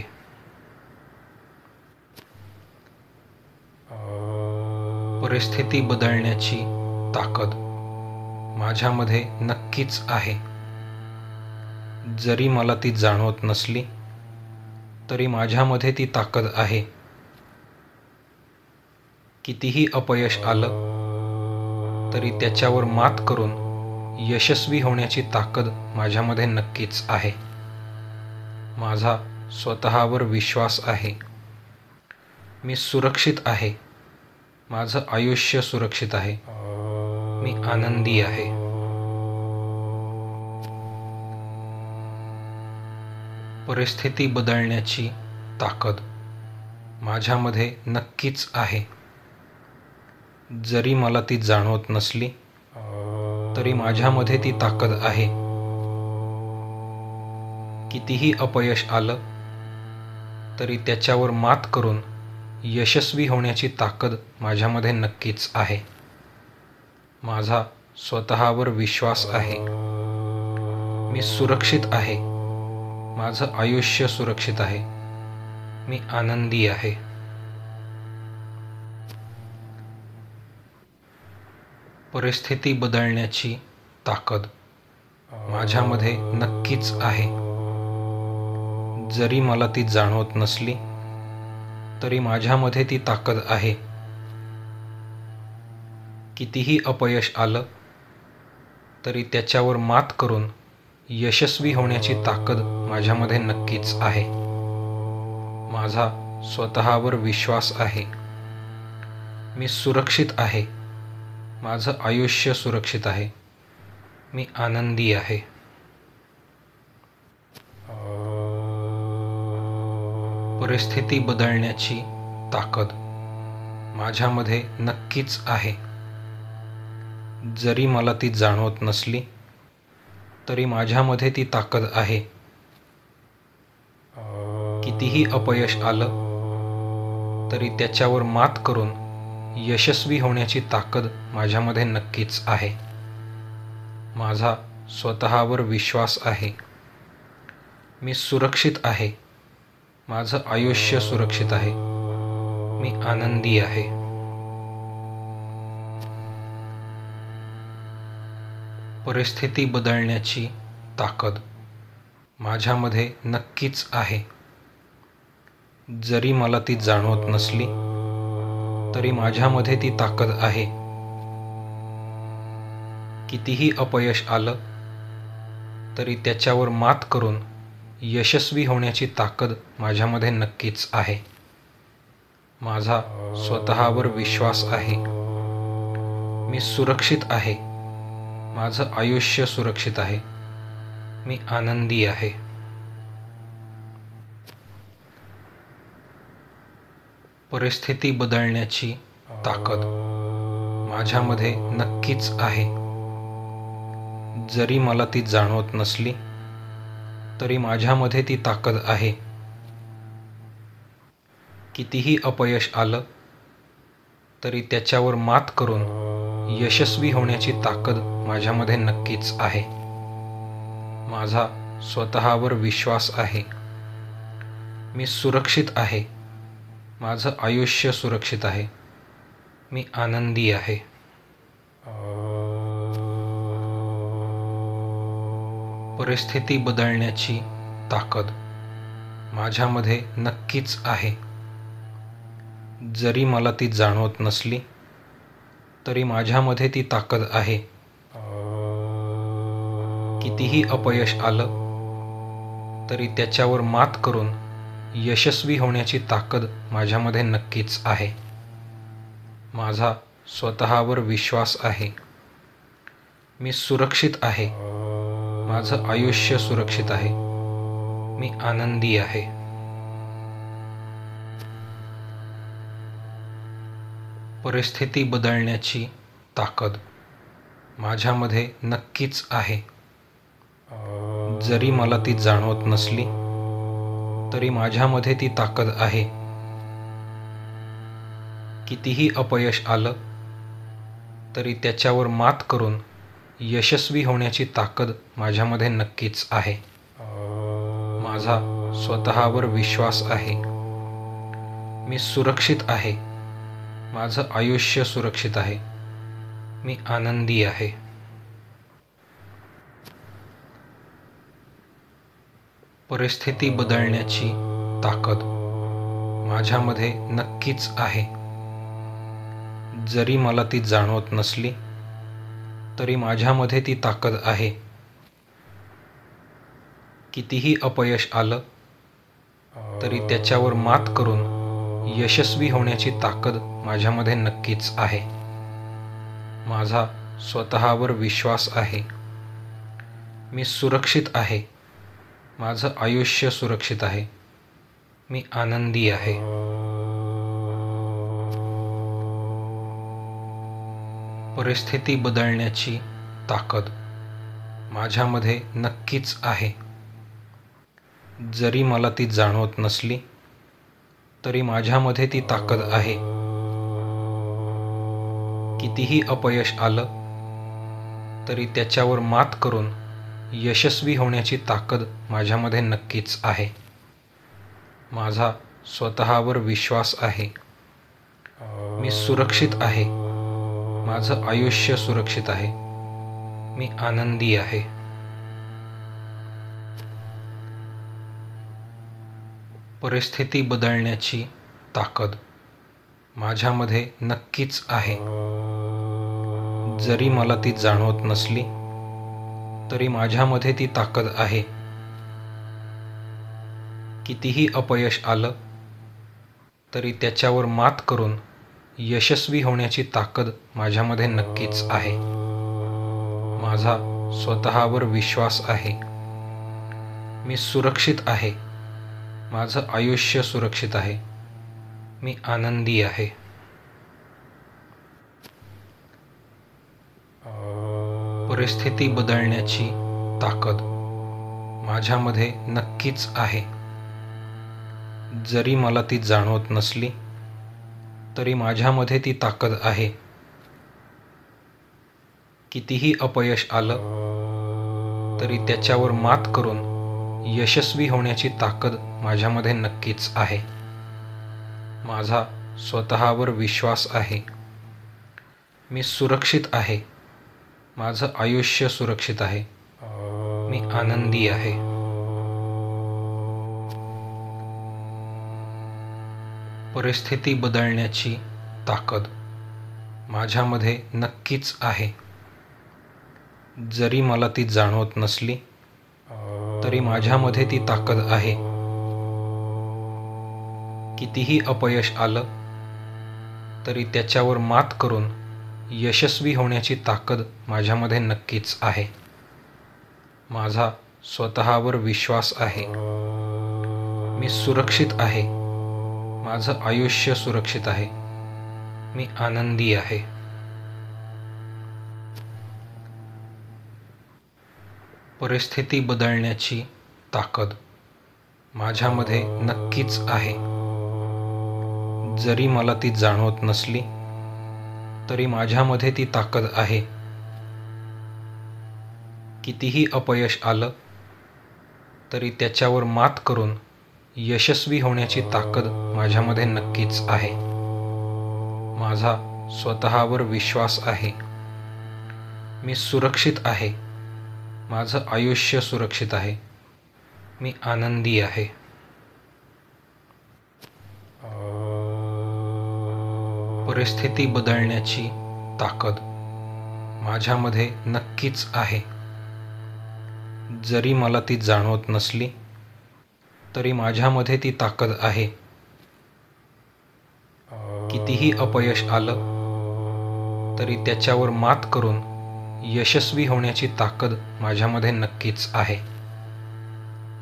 परिस्थिती बदलण्याची ताकद माझ्यामध्ये नक्कीच आहे. जरी मला ती जाणवत नसली तरी माझ्यामध्ये ती ताकद आहे. कितीही अपयश आलं तरी त्याच्यावर मात करून यशस्वी होण्याची ताकद माझ्यामध्ये नक्कीच आहे. माझा स्वतःवर विश्वास आहे. मी सुरक्षित आहे. माझं आयुष्य सुरक्षित आहे. मी आनंदी आहे. परिस्थिती बदलण्याची ताकद माझ्यामध्ये नक्कीच आहे. जरी मला ती जाणवत नसली तरी माझ्यामध्ये ती ताकद आहे. कितीही अपयश आलं तरी त्याच्यावर मात करून यशस्वी होण्याची ताकद माझ्यामध्ये नक्कीच आहे. माझा स्वतःवर विश्वास आहे. मी सुरक्षित आहे. माझं आयुष्य सुरक्षित आहे. मी आनंदी आहे. परिस्थिती बदलण्याची ताकद माझ्यामध्ये नक्कीच आहे. जरी मला ती जाणवत नसली तरी माझ्यामध्ये ती ताकद आहे. कितीही अपयश आलं तरी त्याच्यावर मात करून यशस्वी होण्याची ताकद माझ्यामध्ये नक्कीच आहे. माझा स्वतःवर विश्वास आहे. मी सुरक्षित आहे. माझं आयुष्य सुरक्षित आहे. मी आनंदी आहे. परिस्थिती बदलण्याची ताकद माझ्यामध्ये नक्कीच आहे. जरी मला ती जाणवत नसली तरी माझ्यामध्ये ती ताकद आहे. कितीही अपयश आलं तरी त्याच्यावर मात करून यशस्वी होण्याची ताकद माझ्यामध्ये नक्कीच आहे. माझा स्वतःवर विश्वास आहे. मी सुरक्षित आहे. माझं आयुष्य सुरक्षित आहे. मी आनंदी आहे. परिस्थिती बदलण्याची ताकद माझ्यामध्ये नक्कीच आहे. जरी मला ती जाणवत नसली तरी माझ्यामध्ये ती ताकद आहे. कितीही अपयश आलं तरी त्याच्यावर मात करून यशस्वी होण्याची ताकद माझ्यामध्ये नक्कीच आहे. माझा स्वतःवर विश्वास आहे. मी सुरक्षित आहे. माझं आयुष्य सुरक्षित आहे. मी आनंदी आहे. परिस्थिती बदलण्याची ताकद माझ्यामध्ये नक्कीच आहे. जरी मला ती जाणवत नसली तरी माझ्यामध्ये ती ताकद आहे. कितीही अपयश आलं तरी त्याच्यावर मात करून यशस्वी होण्याची ताकद माझ्यामध्ये नक्कीच आहे. माझा स्वतःवर विश्वास आहे. मी सुरक्षित आहे. माझं आयुष्य सुरक्षित आहे. मी आनंदी आहे. परिस्थिती बदलण्याची ताकद माझ्यामध्ये नक्कीच आहे. जरी मला ती जाणवत नसली तरी माझ्यामध्ये ती ताकद आहे. कितीही अपयश आलं तरी त्याच्यावर मात करून यशस्वी होण्याची ताकद माझ्यामध्ये नक्कीच आहे. माझा स्वतःवर विश्वास आहे. मी सुरक्षित आहे. माझं आयुष्य सुरक्षित आहे. मी आनंदी आहे. परिस्थिती बदलण्याची ताकद माझ्यामध्ये नक्कीच आहे. जरी मला ती जाणवत नसली तरी माझ्यामध्ये ती ताकद आहे. कितीही अपयश आलं तरी त्याच्यावर मात करून यशस्वी होण्याची ताकद माझ्यामध्ये नक्कीच आहे. माझा स्वतःवर विश्वास आहे. मी सुरक्षित आहे. माझं आयुष्य सुरक्षित आहे. मी आनंदी आहे. परिस्थिती बदलण्याची ताकद माझ्यामध्ये नक्कीच आहे. जरी मला ती जाणवत नसली तरी माझ्यामध्ये ती ताकद आहे. कितीही अपयश आलं तरी त्याच्यावर मात करून यशस्वी होण्याची ताकद माझ्यामध्ये नक्कीच आहे. माझा स्वतःवर विश्वास आहे. मी सुरक्षित आहे. माझं आयुष्य सुरक्षित आहे. मी आनंदी आहे. परिस्थिती बदलण्याची ताकद माझ्यामध्ये नक्कीच आहे. जरी मला ती जाणवत नसली तरी माझ्यामध्ये ती ताकद आहे. कितीही अपयश आलं तरी त्याच्यावर मात करून यशस्वी होण्याची ताकद माझ्यामध्ये नक्कीच आहे. माझा स्वतःवर विश्वास आहे. मी सुरक्षित आहे. माझं आयुष्य सुरक्षित आहे. मी आनंदी आहे. परिस्थिती बदलण्याची ताकद माझ्यामध्ये नक्कीच आहे. जरी मला ती जाणवत नसली तरी माझ्यामध्ये ती ताकद आहे. कितीही अपयश आलं तरी त्याच्यावर मात करून यशस्वी होण्याची ताकद माझ्यामध्ये नक्कीच आहे. माझा स्वतःवर विश्वास आहे. मी सुरक्षित आहे. माझं आयुष्य सुरक्षित आहे. मी आनंदी आहे. परिस्थिती बदलण्याची ताकद माझ्यामध्ये नक्कीच आहे. जरी मला ती जाणवत नसली तरी माझ्यामध्ये ती ताकद आहे. कितीही अपयश आलं तरी त्याच्यावर मात करून यशस्वी होण्याची ताकद माझ्यामध्ये नक्कीच आहे. माझा स्वतःवर विश्वास आहे. मी सुरक्षित आहे. माझं आयुष्य सुरक्षित आहे. मी आनंदी आहे. परिस्थिती बदलण्याची ताकद माझ्यामध्ये नक्कीच आहे. जरी मला ती जाणवत नसली तरी माझ्यामध्ये ती ताकद आहे. कितीही अपयश आलं तरी त्याच्यावर मात करून यशस्वी होण्याची ताकद माझ्यामध्ये नक्कीच आहे. माझा स्वतःवर विश्वास आहे. मी सुरक्षित आहे. माझं आयुष्य सुरक्षित आहे. मी आनंदी आहे. परिस्थिती बदलण्याची ताकद माझ्यामध्ये नक्कीच आहे. जरी मला ती जाणवत नसली तरी माझ्यामध्ये ती ताकद आहे. कितीही अपयश आलं तरी त्याच्यावर मात करून यशस्वी होण्याची ताकद माझ्यामध्ये नक्कीच आहे. माझा स्वतःवर विश्वास आहे. मी सुरक्षित आहे. माझं आयुष्य सुरक्षित आहे. मी आनंदी आहे. परिस्थिती बदलण्याची ताकद माझ्यामध्ये नक्कीच आहे. जरी मला ती जाणवत नसली तरी माझ्यामध्ये ती ताकद आहे. कितीही अपयश आलं तरी त्याच्यावर मात करून यशस्वी होण्याची ताकद माझ्यामध्ये नक्कीच आहे.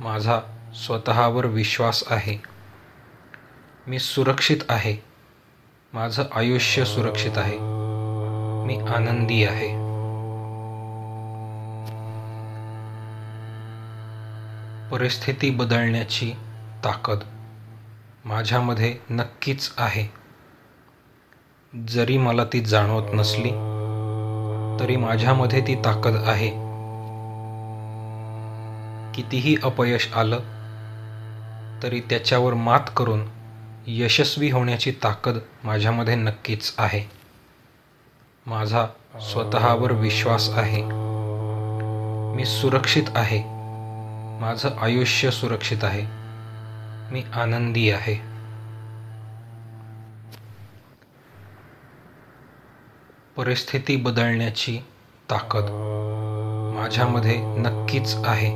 माझा स्वतःवर विश्वास आहे. मी सुरक्षित आहे. माझं आयुष्य सुरक्षित आहे. मी आनंदी आहे. परिस्थिती बदलण्याची ताकद माझ्यामध्ये नक्कीच आहे. जरी मला ती जाणवत नसली तरी माझ्यामध्ये ती ताकद आहे. कितीही अपयश आलं तरी त्याच्यावर मात करून यशस्वी होण्याची ताकद माझ्यामध्ये नक्कीच आहे. माझा स्वतःवर विश्वास आहे. मी सुरक्षित आहे. माझं आयुष्य सुरक्षित आहे. मी आनंदी आहे. परिस्थिती बदलण्याची ताकद माझ्यामध्ये नक्कीच आहे.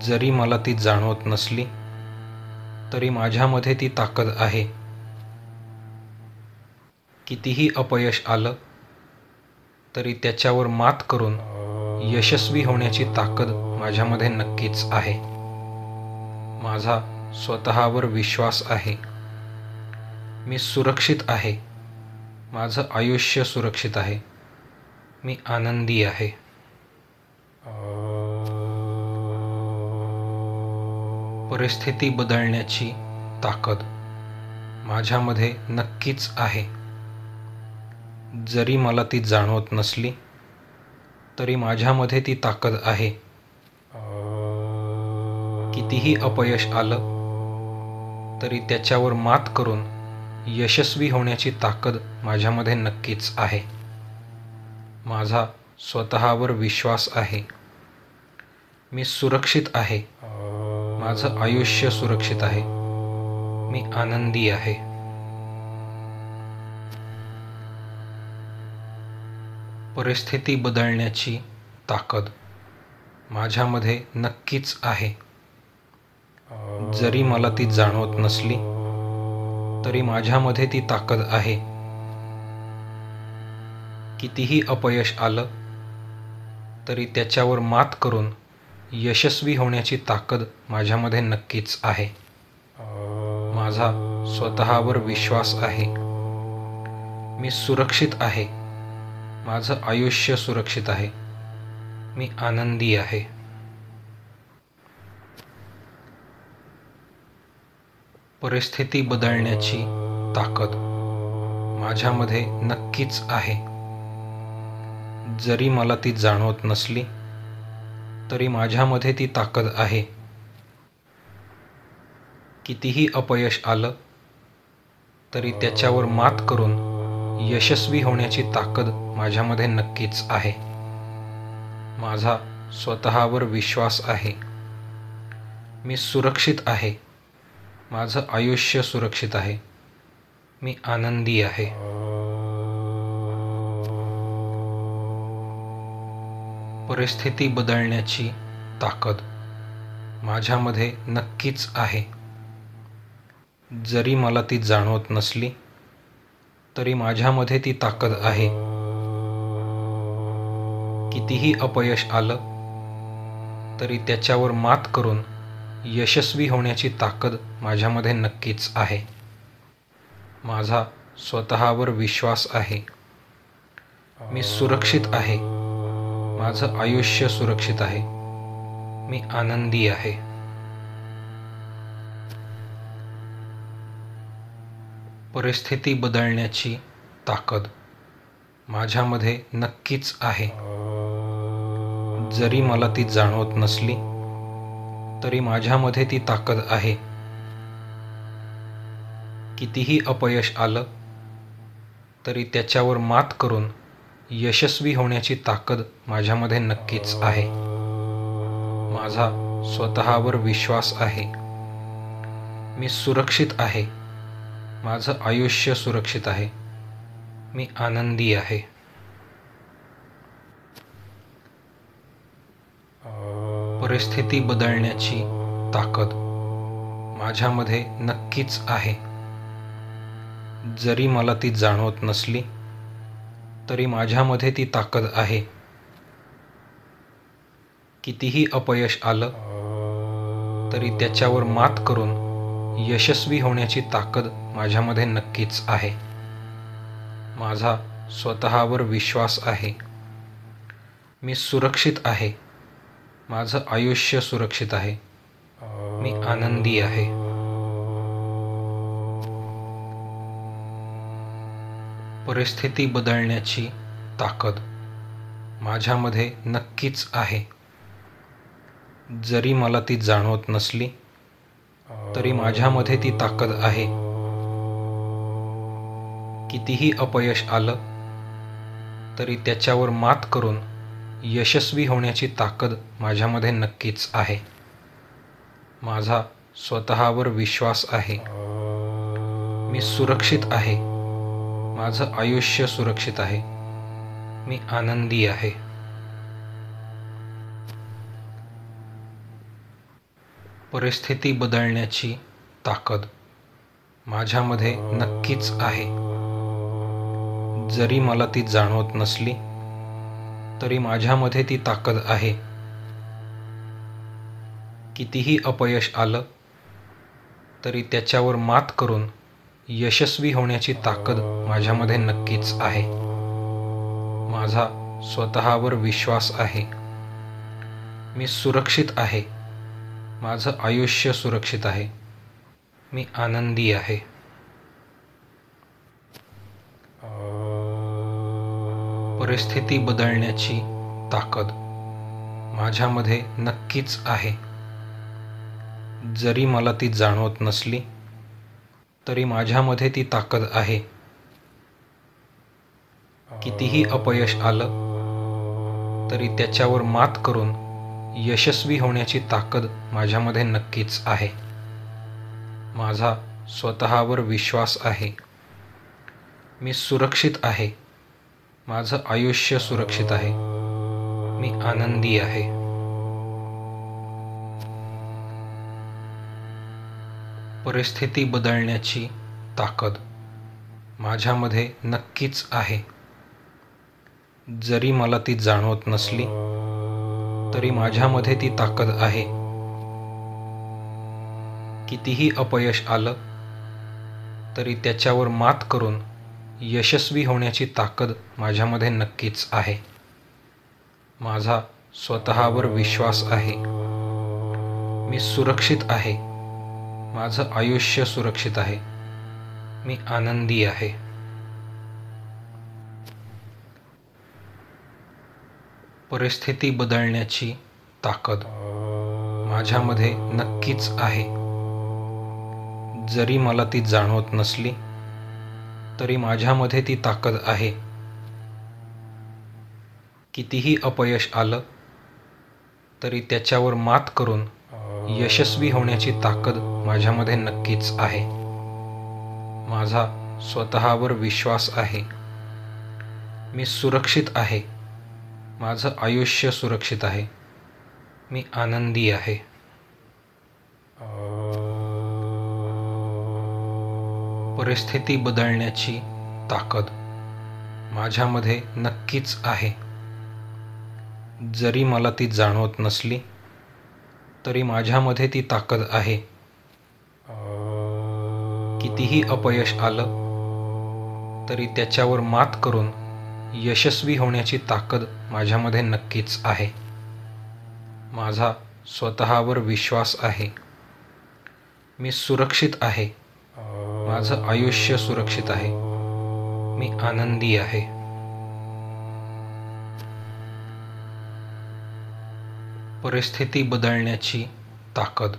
जरी मला ती जाणवत नसली तरी माझ्यामध्ये ती ताकद आहे. कितीही अपयश आलं तरी त्याच्यावर मात करून यशस्वी होण्याची ताकद माझ्यामध्ये नक्कीच आहे. माझा स्वतःवर विश्वास आहे. मी सुरक्षित आहे. माझं आयुष्य सुरक्षित आहे. मी आनंदी आहे. परिस्थिती बदलण्याची ताकद माझ्यामध्ये नक्कीच आहे. जरी मला ती जाणवत नसली तरी माझ्यामध्ये ती ताकद आहे. कितीही अपयश आलं तरी त्याच्यावर मात करून यशस्वी होण्याची ताकद माझ्यामध्ये नक्कीच आहे. माझा स्वतःवर विश्वास आहे. मी सुरक्षित आहे. माझं आयुष्य सुरक्षित आहे. मी आनंदी आहे. परिस्थिती बदलण्याची ताकद माझ्यामध्ये नक्कीच आहे. जरी मला ती जाणवत नसली तरी माझ्यामध्ये ती ताकद आहे. कितीही अपयश आलं तरी त्याच्यावर मात करून यशस्वी होण्याची ताकद माझ्यामध्ये नक्कीच आहे. माझा स्वतःवर विश्वास आहे. मी सुरक्षित आहे. माझं आयुष्य सुरक्षित आहे. मी आनंदी आहे. परिस्थिती बदलण्याची ताकद माझ्यामध्ये नक्कीच आहे. जरी मला ती जाणवत नसली तरी माझ्यामध्ये ती ताकद आहे. कितीही अपयश आलं तरी त्याच्यावर मात करून यशस्वी होण्याची ताकद माझ्यामध्ये नक्कीच आहे. माझा स्वतःवर विश्वास आहे. मी सुरक्षित आहे. माझं आयुष्य सुरक्षित आहे. मी आनंदी आहे. परिस्थिती बदलण्याची ताकद माझ्यामध्ये नक्कीच आहे. जरी मला ती जाणवत नसली तरी माझ्यामध्ये ती ताकद आहे. कितीही अपयश आलं तरी त्याच्यावर मात करून यशस्वी होण्याची ताकद माझ्यामध्ये नक्कीच आहे. माझा स्वतःवर विश्वास आहे. मी सुरक्षित आहे. माझं आयुष्य सुरक्षित आहे. मी आनंदी आहे. परिस्थिती बदलण्याची ताकद माझ्यामध्ये नक्कीच आहे. जरी मला ती जाणवत नसली तरी माझ्यामध्ये ती ताकद आहे. कितीही अपयश आलं तरी त्याच्यावर मात करून यशस्वी होण्याची ताकद माझ्यामध्ये नक्कीच आहे. माझा स्वतःवर विश्वास आहे. मी सुरक्षित आहे. माझं आयुष्य सुरक्षित आहे. मी आनंदी आहे. परिस्थिती बदलण्याची ताकद माझ्यामध्ये नक्कीच आहे. जरी मला ती जाणवत नसली तरी माझ्यामध्ये ती ताकद आहे. कितीही अपयश आलं तरी त्याच्यावर मात करून यशस्वी होण्याची ताकद माझ्यामध्ये नक्कीच आहे. माझा स्वतःवर विश्वास आहे. मी सुरक्षित आहे. माझं आयुष्य सुरक्षित आहे. मी आनंदी आहे. परिस्थिती बदलण्याची ताकद माझ्यामध्ये नक्कीच आहे. जरी मला ती जाणवत नसली तरी माझ्यामध्ये ती ताकद आहे. कितीही अपयश आलं तरी त्याच्यावर मात करून यशस्वी होण्याची ताकद माझ्यामध्ये नक्कीच आहे. माझा स्वतःवर विश्वास आहे. मी सुरक्षित आहे. माझं आयुष्य सुरक्षित आहे. मी आनंदी आहे. परिस्थिती बदलण्याची ताकद माझ्यामध्ये नक्कीच आहे. जरी मला ती जाणवत नसली तरी माझ्यामध्ये ती ताकद आहे. कितीही अपयश आलं तरी त्याच्यावर मात करून यशस्वी होण्याची ताकद माझ्यामध्ये नक्कीच आहे. माझा स्वतःवर विश्वास आहे. मी सुरक्षित आहे. माझं आयुष्य सुरक्षित आहे. मी आनंदी आहे. परिस्थिती बदलण्याची ताकद माझ्यामध्ये नक्कीच आहे. जरी मला ती जाणवत नसली तरी माझ्यामध्ये ती ताकद आहे. कितीही अपयश आलं तरी त्याच्यावर मात करून यशस्वी होण्याची ताकद माझ्यामध्ये नक्कीच आहे. माझा स्वतःवर विश्वास आहे. मी सुरक्षित आहे. माझं आयुष्य सुरक्षित आहे. मी आनंदी आहे. परिस्थिती बदलण्याची ताकद माझ्यामध्ये नक्कीच आहे. जरी मला ती जाणवत नसली तरी माझ्यामध्ये ती ताकद आहे. कितीही अपयश आलं तरी त्याच्यावर मात करून यशस्वी होण्याची ताकद माझ्यामध्ये नक्कीच आहे. माझा स्वतःवर विश्वास आहे. मी सुरक्षित आहे. माझं आयुष्य सुरक्षित आहे. मी आनंदी आहे. परिस्थिती बदलण्याची ताकद माझ्यामध्ये नक्कीच आहे. जरी मला ती जाणवत नसली तरी माझ्यामध्ये ती ताकद आहे. कितीही अपयश आलं तरी त्याच्यावर मात करून यशस्वी होण्याची ताकद माझ्यामध्ये नक्कीच आहे. माझा स्वतःवर विश्वास आहे. मी सुरक्षित आहे. माझं आयुष्य सुरक्षित आहे. मी आनंदी आहे. परिस्थिती बदलण्याची ताकद माझ्यामध्ये नक्कीच आहे. जरी मला ती जाणवत नसली तरी माझ्यामध्ये ती ताकद आहे. कितीही अपयश आलं तरी त्याच्यावर मात करून यशस्वी होण्याची ताकद माझ्यामध्ये नक्कीच आहे. माझा स्वतःवर विश्वास आहे. मी सुरक्षित आहे. माझं आयुष्य सुरक्षित आहे. मी आनंदी आहे. परिस्थिती बदलण्याची ताकद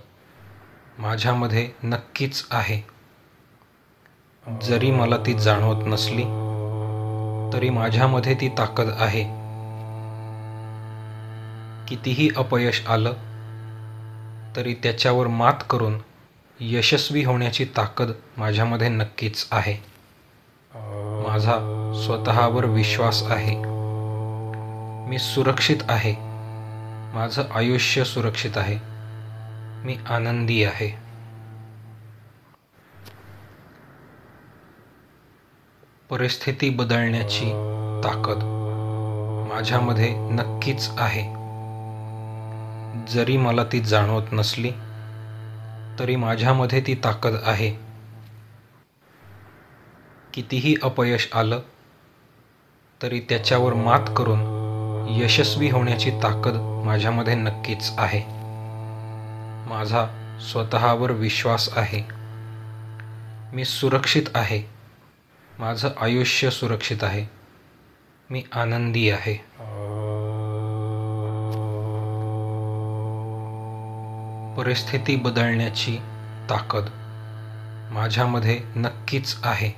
माझ्यामध्ये नक्कीच आहे. जरी मला ती जाणवत नसली तरी माझ्यामध्ये ती ताकद आहे. कितीही अपयश आलं तरी त्याच्यावर मात करून यशस्वी होण्याची ताकद माझ्यामध्ये नक्कीच आहे. माझा स्वतःवर विश्वास आहे. मी सुरक्षित आहे. माझं आयुष्य सुरक्षित आहे. मी आनंदी आहे. परिस्थिती बदलण्याची ताकद माझ्यामध्ये नक्कीच आहे. जरी मला ती जाणवत नसली तरी माझ्यामध्ये ती ताकद आहे. कितीही अपयश आलं तरी त्याच्यावर मात करून यशस्वी होण्याची ताकद माझ्यामध्ये नक्कीच आहे. माझा स्वतःवर विश्वास आहे. मी सुरक्षित आहे. माझं आयुष्य सुरक्षित आहे. मी आनंदी आहे. परिस्थिती बदलण्याची ताकद माझ्यामध्ये नक्कीच आहे.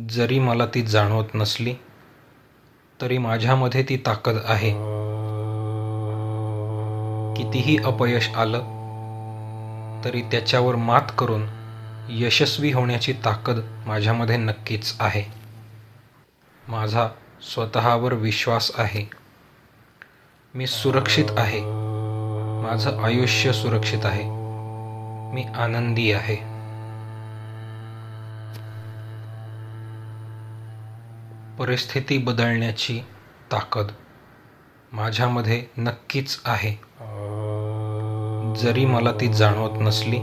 जरी मला ती जाणवत नसली तरी माझ्यामध्ये ती ताकद आहे. कितीही अपयश आलं तरी त्याच्यावर मात करून यशस्वी होण्याची ताकद माझ्यामध्ये नक्कीच आहे. माझा स्वतःवर विश्वास आहे. मी सुरक्षित आहे. माझं आयुष्य सुरक्षित आहे. मी आनंदी आहे. परिस्थिती बदलण्याची ताकद माझ्यामध्ये नक्कीच आहे. जरी मला ती जाणवत नसली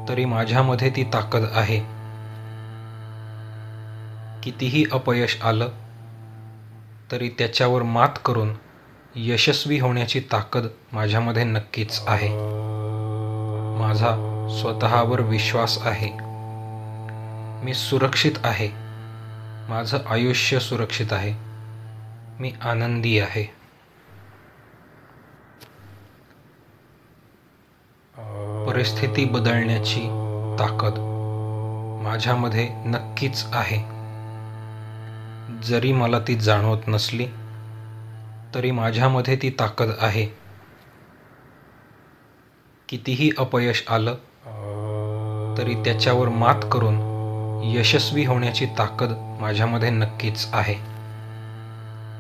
तरी माझ्यामध्ये ती ताकद आहे. कितीही अपयश आलं तरी त्याच्यावर मात करून यशस्वी होण्याची ताकद माझ्यामध्ये नक्कीच आहे. माझा स्वतःवर विश्वास आहे. मी सुरक्षित आहे. माझं आयुष्य सुरक्षित आहे. मी आनंदी आहे. परिस्थिती बदलण्याची ताकद माझ्यामध्ये नक्कीच आहे. जरी मला ती जाणवत नसली तरी माझ्यामध्ये ती ताकद आहे. कितीही अपयश आलं तरी त्याच्यावर मात करून यशस्वी होण्याची ताकद माझ्यामध्ये नक्कीच आहे.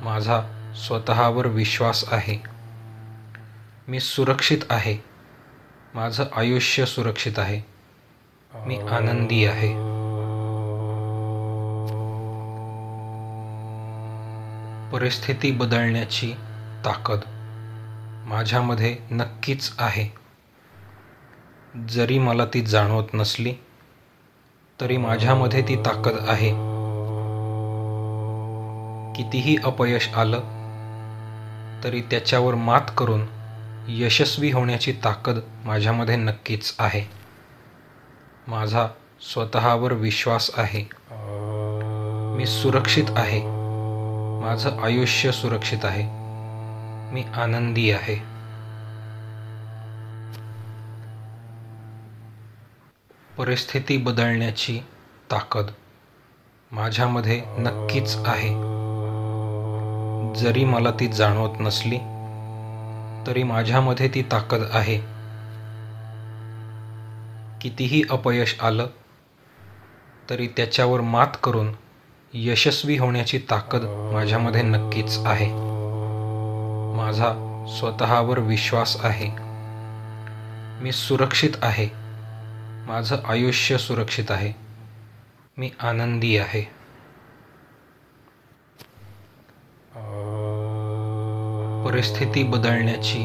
माझा स्वतःवर विश्वास आहे. मी सुरक्षित आहे. माझं आयुष्य सुरक्षित आहे. मी आनंदी आहे. परिस्थिती बदलण्याची ताकद माझ्यामध्ये नक्कीच आहे. जरी मला ती जाणवत नसली तरी माझ्यामध्ये ती ताकद आहे. कितीही अपयश आलं तरी त्याच्यावर मात करून यशस्वी होण्याची ताकद माझ्यामध्ये नक्कीच आहे. माझा स्वतःवर विश्वास आहे. मी सुरक्षित आहे. माझं आयुष्य सुरक्षित आहे. मी आनंदी आहे. परिस्थिती बदलण्याची ताकद माझ्यामध्ये नक्कीच आहे. जरी मला ती जाणवत नसली तरी माझ्यामध्ये ती ताकद आहे. कितीही अपयश आलं तरी त्याच्यावर मात करून यशस्वी होण्याची ताकद माझ्यामध्ये नक्कीच आहे. माझा स्वतःवर विश्वास आहे. मी सुरक्षित आहे. माझं आयुष्य सुरक्षित आहे. मी आनंदी आहे. परिस्थिती बदलण्याची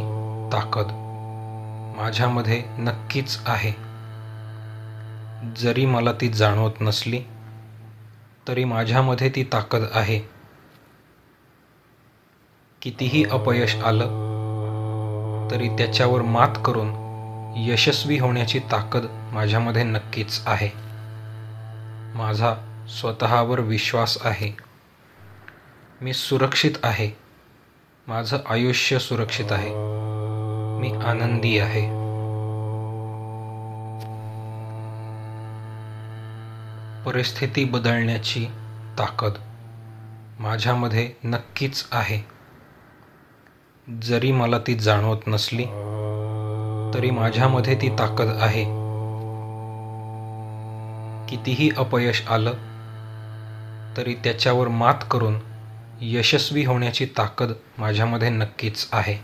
ताकद माझ्यामध्ये नक्कीच आहे. जरी मला ती जाणवत नसली तरी माझ्यामध्ये ती ताकद आहे. कितीही अपयश आलं तरी त्याच्यावर मात करून यशस्वी होण्याची ताकद माझ्यामध्ये नक्कीच आहे. माझा स्वतःवर विश्वास आहे. मी सुरक्षित आहे. माझं आयुष्य सुरक्षित आहे. मी आनंदी आहे. परिस्थिती बदलण्याची ताकद माझ्यामध्ये नक्कीच आहे. जरी मला ती जाणवत नसली तरी माझ्यामध्ये ती ताकद आहे. कितीही अपयश आलं तरी त्याच्यावर मात करून यशस्वी होण्याची ताकद माझ्यामध्ये नक्कीच आहे.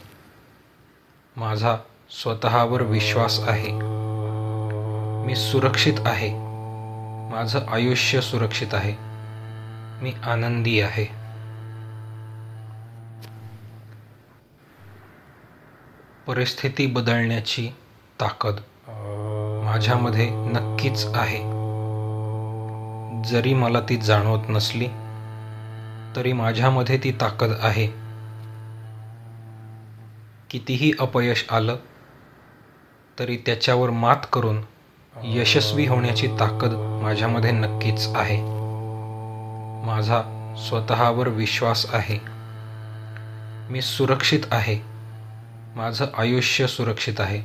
माझा स्वतःवर विश्वास आहे. मी सुरक्षित आहे. माझं आयुष्य सुरक्षित आहे. मी आनंदी आहे. परिस्थिती बदलण्याची ताकद माझ्यामध्ये नक्कीच आहे. जरी मला ती जाणवत नसली तरी माझ्यामध्ये ती ताकद आहे. कितीही अपयश आलं तरी त्याच्यावर मात करून यशस्वी होण्याची ताकद माझ्यामध्ये नक्कीच आहे. माझा स्वतःवर विश्वास आहे. मी सुरक्षित आहे. माझं आयुष्य सुरक्षित आहे.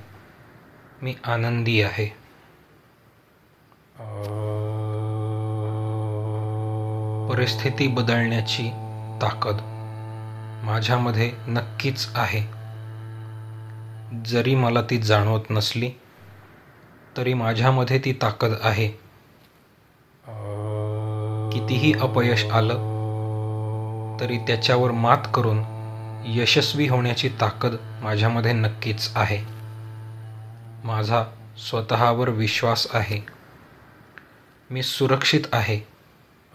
मी आनंदी आहे. परिस्थिती बदलण्याची ताकद माझ्यामध्ये नक्कीच आहे. जरी मला ती जाणवत नसली तरी माझ्यामध्ये ती ताकद आहे. कितीही अपयश आलं तरी त्याच्यावर मात करून यशस्वी होण्याची ताकद माझ्यामध्ये नक्कीच आहे. माझा स्वतःवर विश्वास आहे. मी सुरक्षित आहे.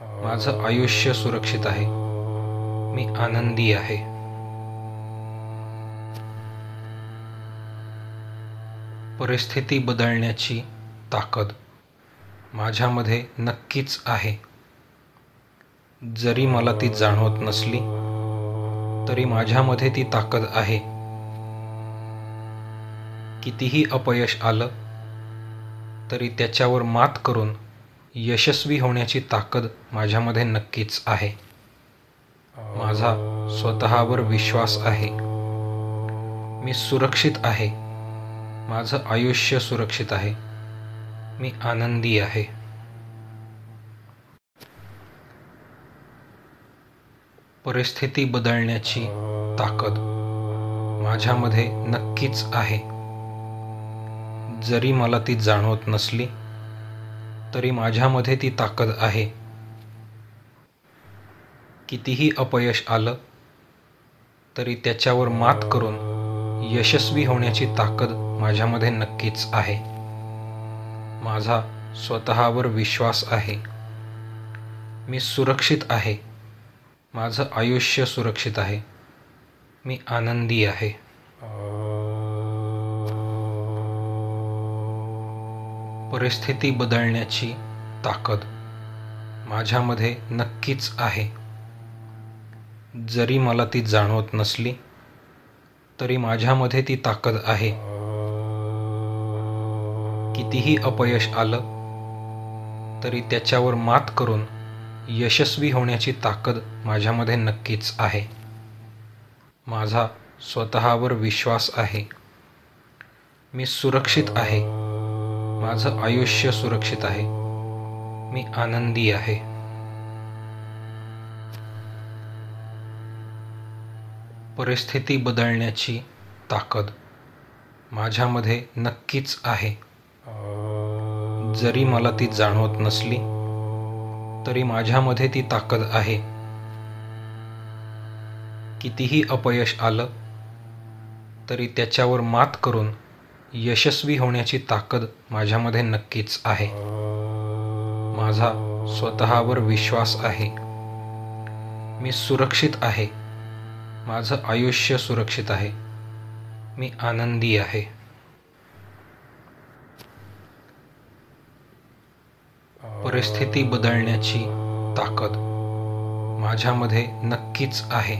माझं आयुष्य सुरक्षित आहे. मी आनंदी आहे. परिस्थिती बदलण्याची ताकद माझ्यामध्ये नक्कीच आहे. जरी मला ती जाणवत नसली तरी माझ्यामध्ये ती ताकद आहे. कितीही अपयश आलं तरी त्याच्यावर मात करून यशस्वी होण्याची ताकद माझ्यामध्ये नक्कीच आहे. माझा स्वतःवर विश्वास आहे. मी सुरक्षित आहे. माझं आयुष्य सुरक्षित आहे. मी आनंदी आहे. परिस्थिती बदलण्याची ताकद माझ्यामध्ये नक्कीच आहे. जरी मला ती जाणवत नसली तरी माझ्यामध्ये ती ताकद आहे. कितीही अपयश आलं तरी त्याच्यावर मात करून यशस्वी होण्याची ताकद माझ्यामध्ये नक्कीच आहे. माझा स्वतःवर विश्वास आहे. मी सुरक्षित आहे. माझं आयुष्य सुरक्षित आहे. मी आनंदी आहे. परिस्थिती बदलण्याची ताकद माझ्यामध्ये नक्कीच आहे. जरी मला ती जाणवत नसली तरी माझ्यामध्ये ती ताकद आहे. कितीही अपयश आलं तरी त्याच्यावर मात करून यशस्वी होण्याची ताकद माझ्यामध्ये नक्कीच आहे. माझा स्वतःवर विश्वास आहे. मी सुरक्षित आहे. माझं आयुष्य सुरक्षित आहे. मी आनंदी आहे. परिस्थिती बदलण्याची ताकद माझ्यामध्ये नक्कीच आहे. जरी मला ती जाणवत नसली तरी माझ्यामध्ये ती ताकद आहे. कितीही अपयश आलं तरी त्याच्यावर मात करून यशस्वी होण्याची ताकद माझ्यामध्ये नक्कीच आहे. माझा स्वतःवर विश्वास आहे. मी सुरक्षित आहे. माझं आयुष्य सुरक्षित आहे. मी आनंदी आहे. परिस्थिती बदलण्याची ताकद माझ्यामध्ये नक्कीच आहे.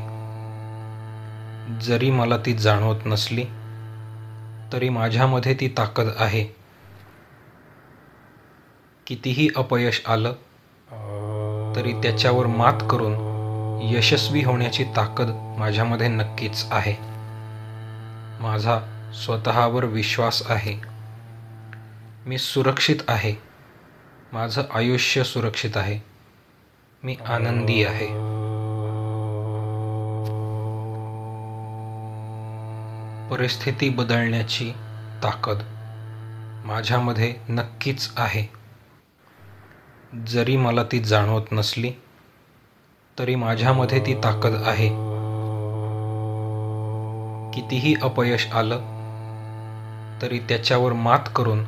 जरी मला ती जाणवत नसली तरी माझ्यामध्ये ती ताकद आहे. कितीही अपयश आलं तरी त्याच्यावर मात करून यशस्वी होण्याची ताकद माझ्यामध्ये नक्कीच आहे. माझा स्वतःवर विश्वास आहे. मी सुरक्षित आहे. माझं आयुष्य सुरक्षित आहे. मी आनंदी आहे. परिस्थिती बदलण्याची ताकद माझ्यामध्ये नक्कीच आहे. जरी मला ती जाणवत नसली तरी माझ्यामध्ये ती ताकद आहे. कितीही अपयश आलं तरी त्याच्यावर मात करून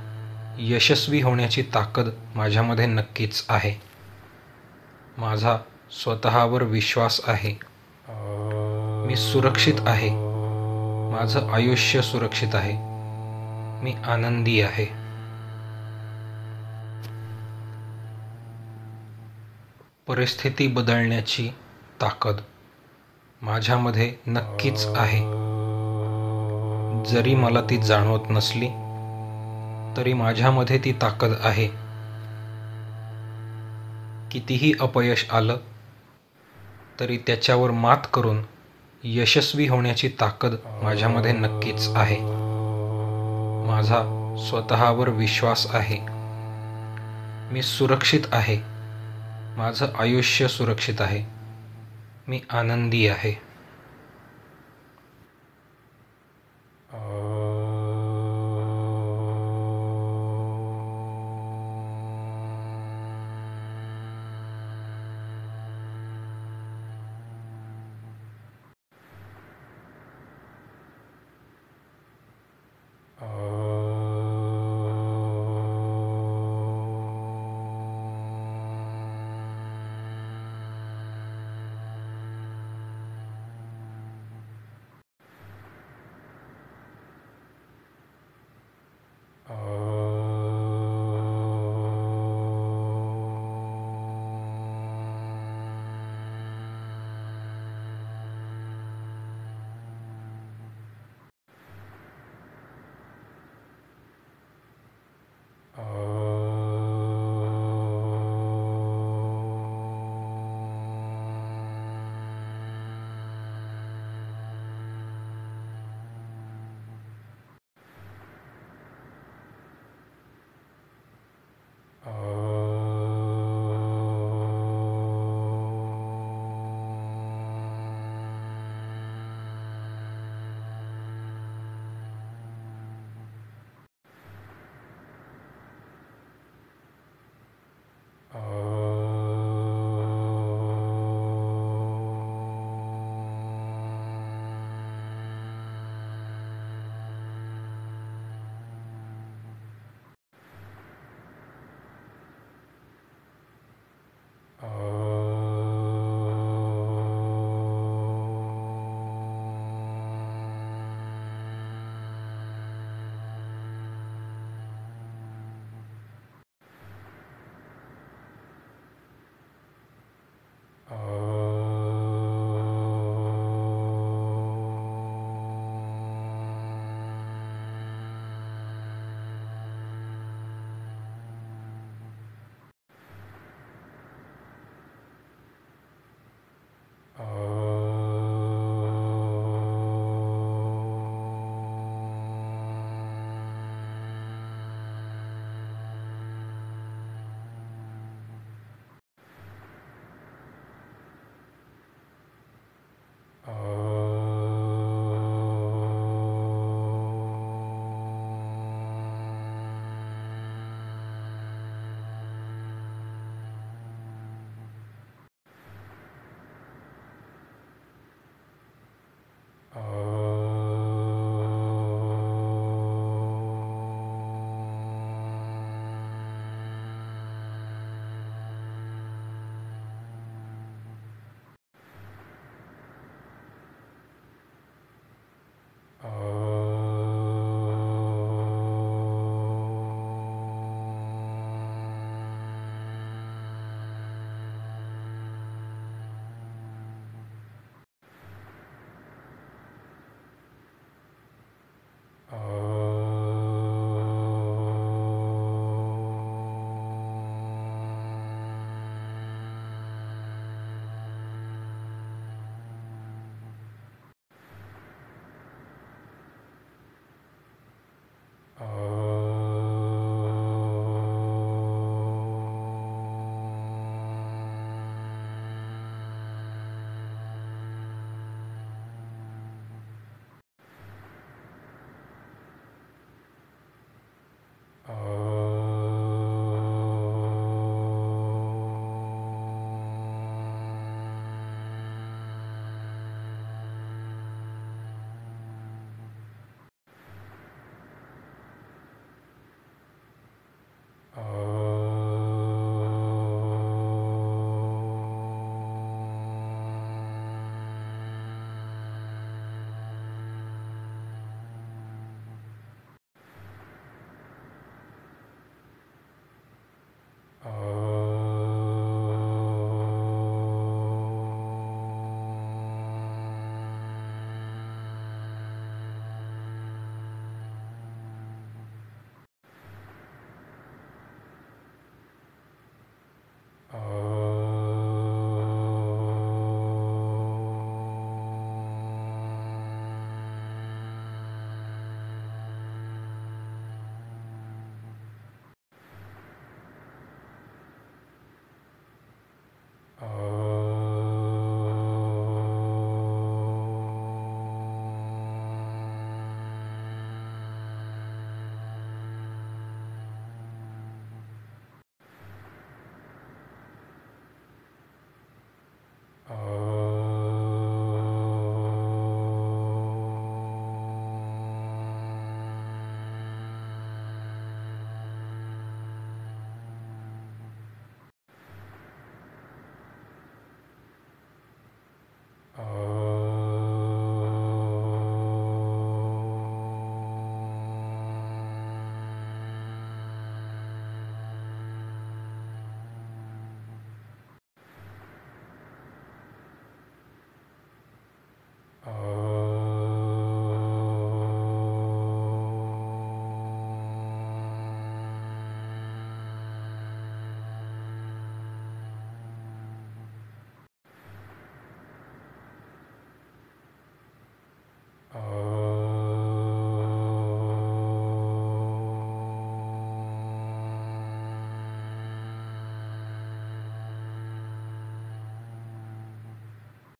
यशस्वी होण्याची ताकद माझ्यामध्ये नक्कीच आहे. माझा स्वतःवर विश्वास आहे. मी सुरक्षित आहे. माझं आयुष्य सुरक्षित आहे. मी आनंदी आहे. परिस्थिती बदलण्याची ताकद माझ्यामध्ये नक्कीच आहे. जरी मला ती जाणवत नसली तरी माझ्यामध्ये ती ताकद आहे. कितीही अपयश आलं तरी त्याच्यावर मात करून यशस्वी होण्याची ताकद माझ्यामध्ये नक्कीच आहे. माझा स्वतःवर विश्वास आहे. मी सुरक्षित आहे. माझं आयुष्य सुरक्षित आहे. मी आनंदी आहे.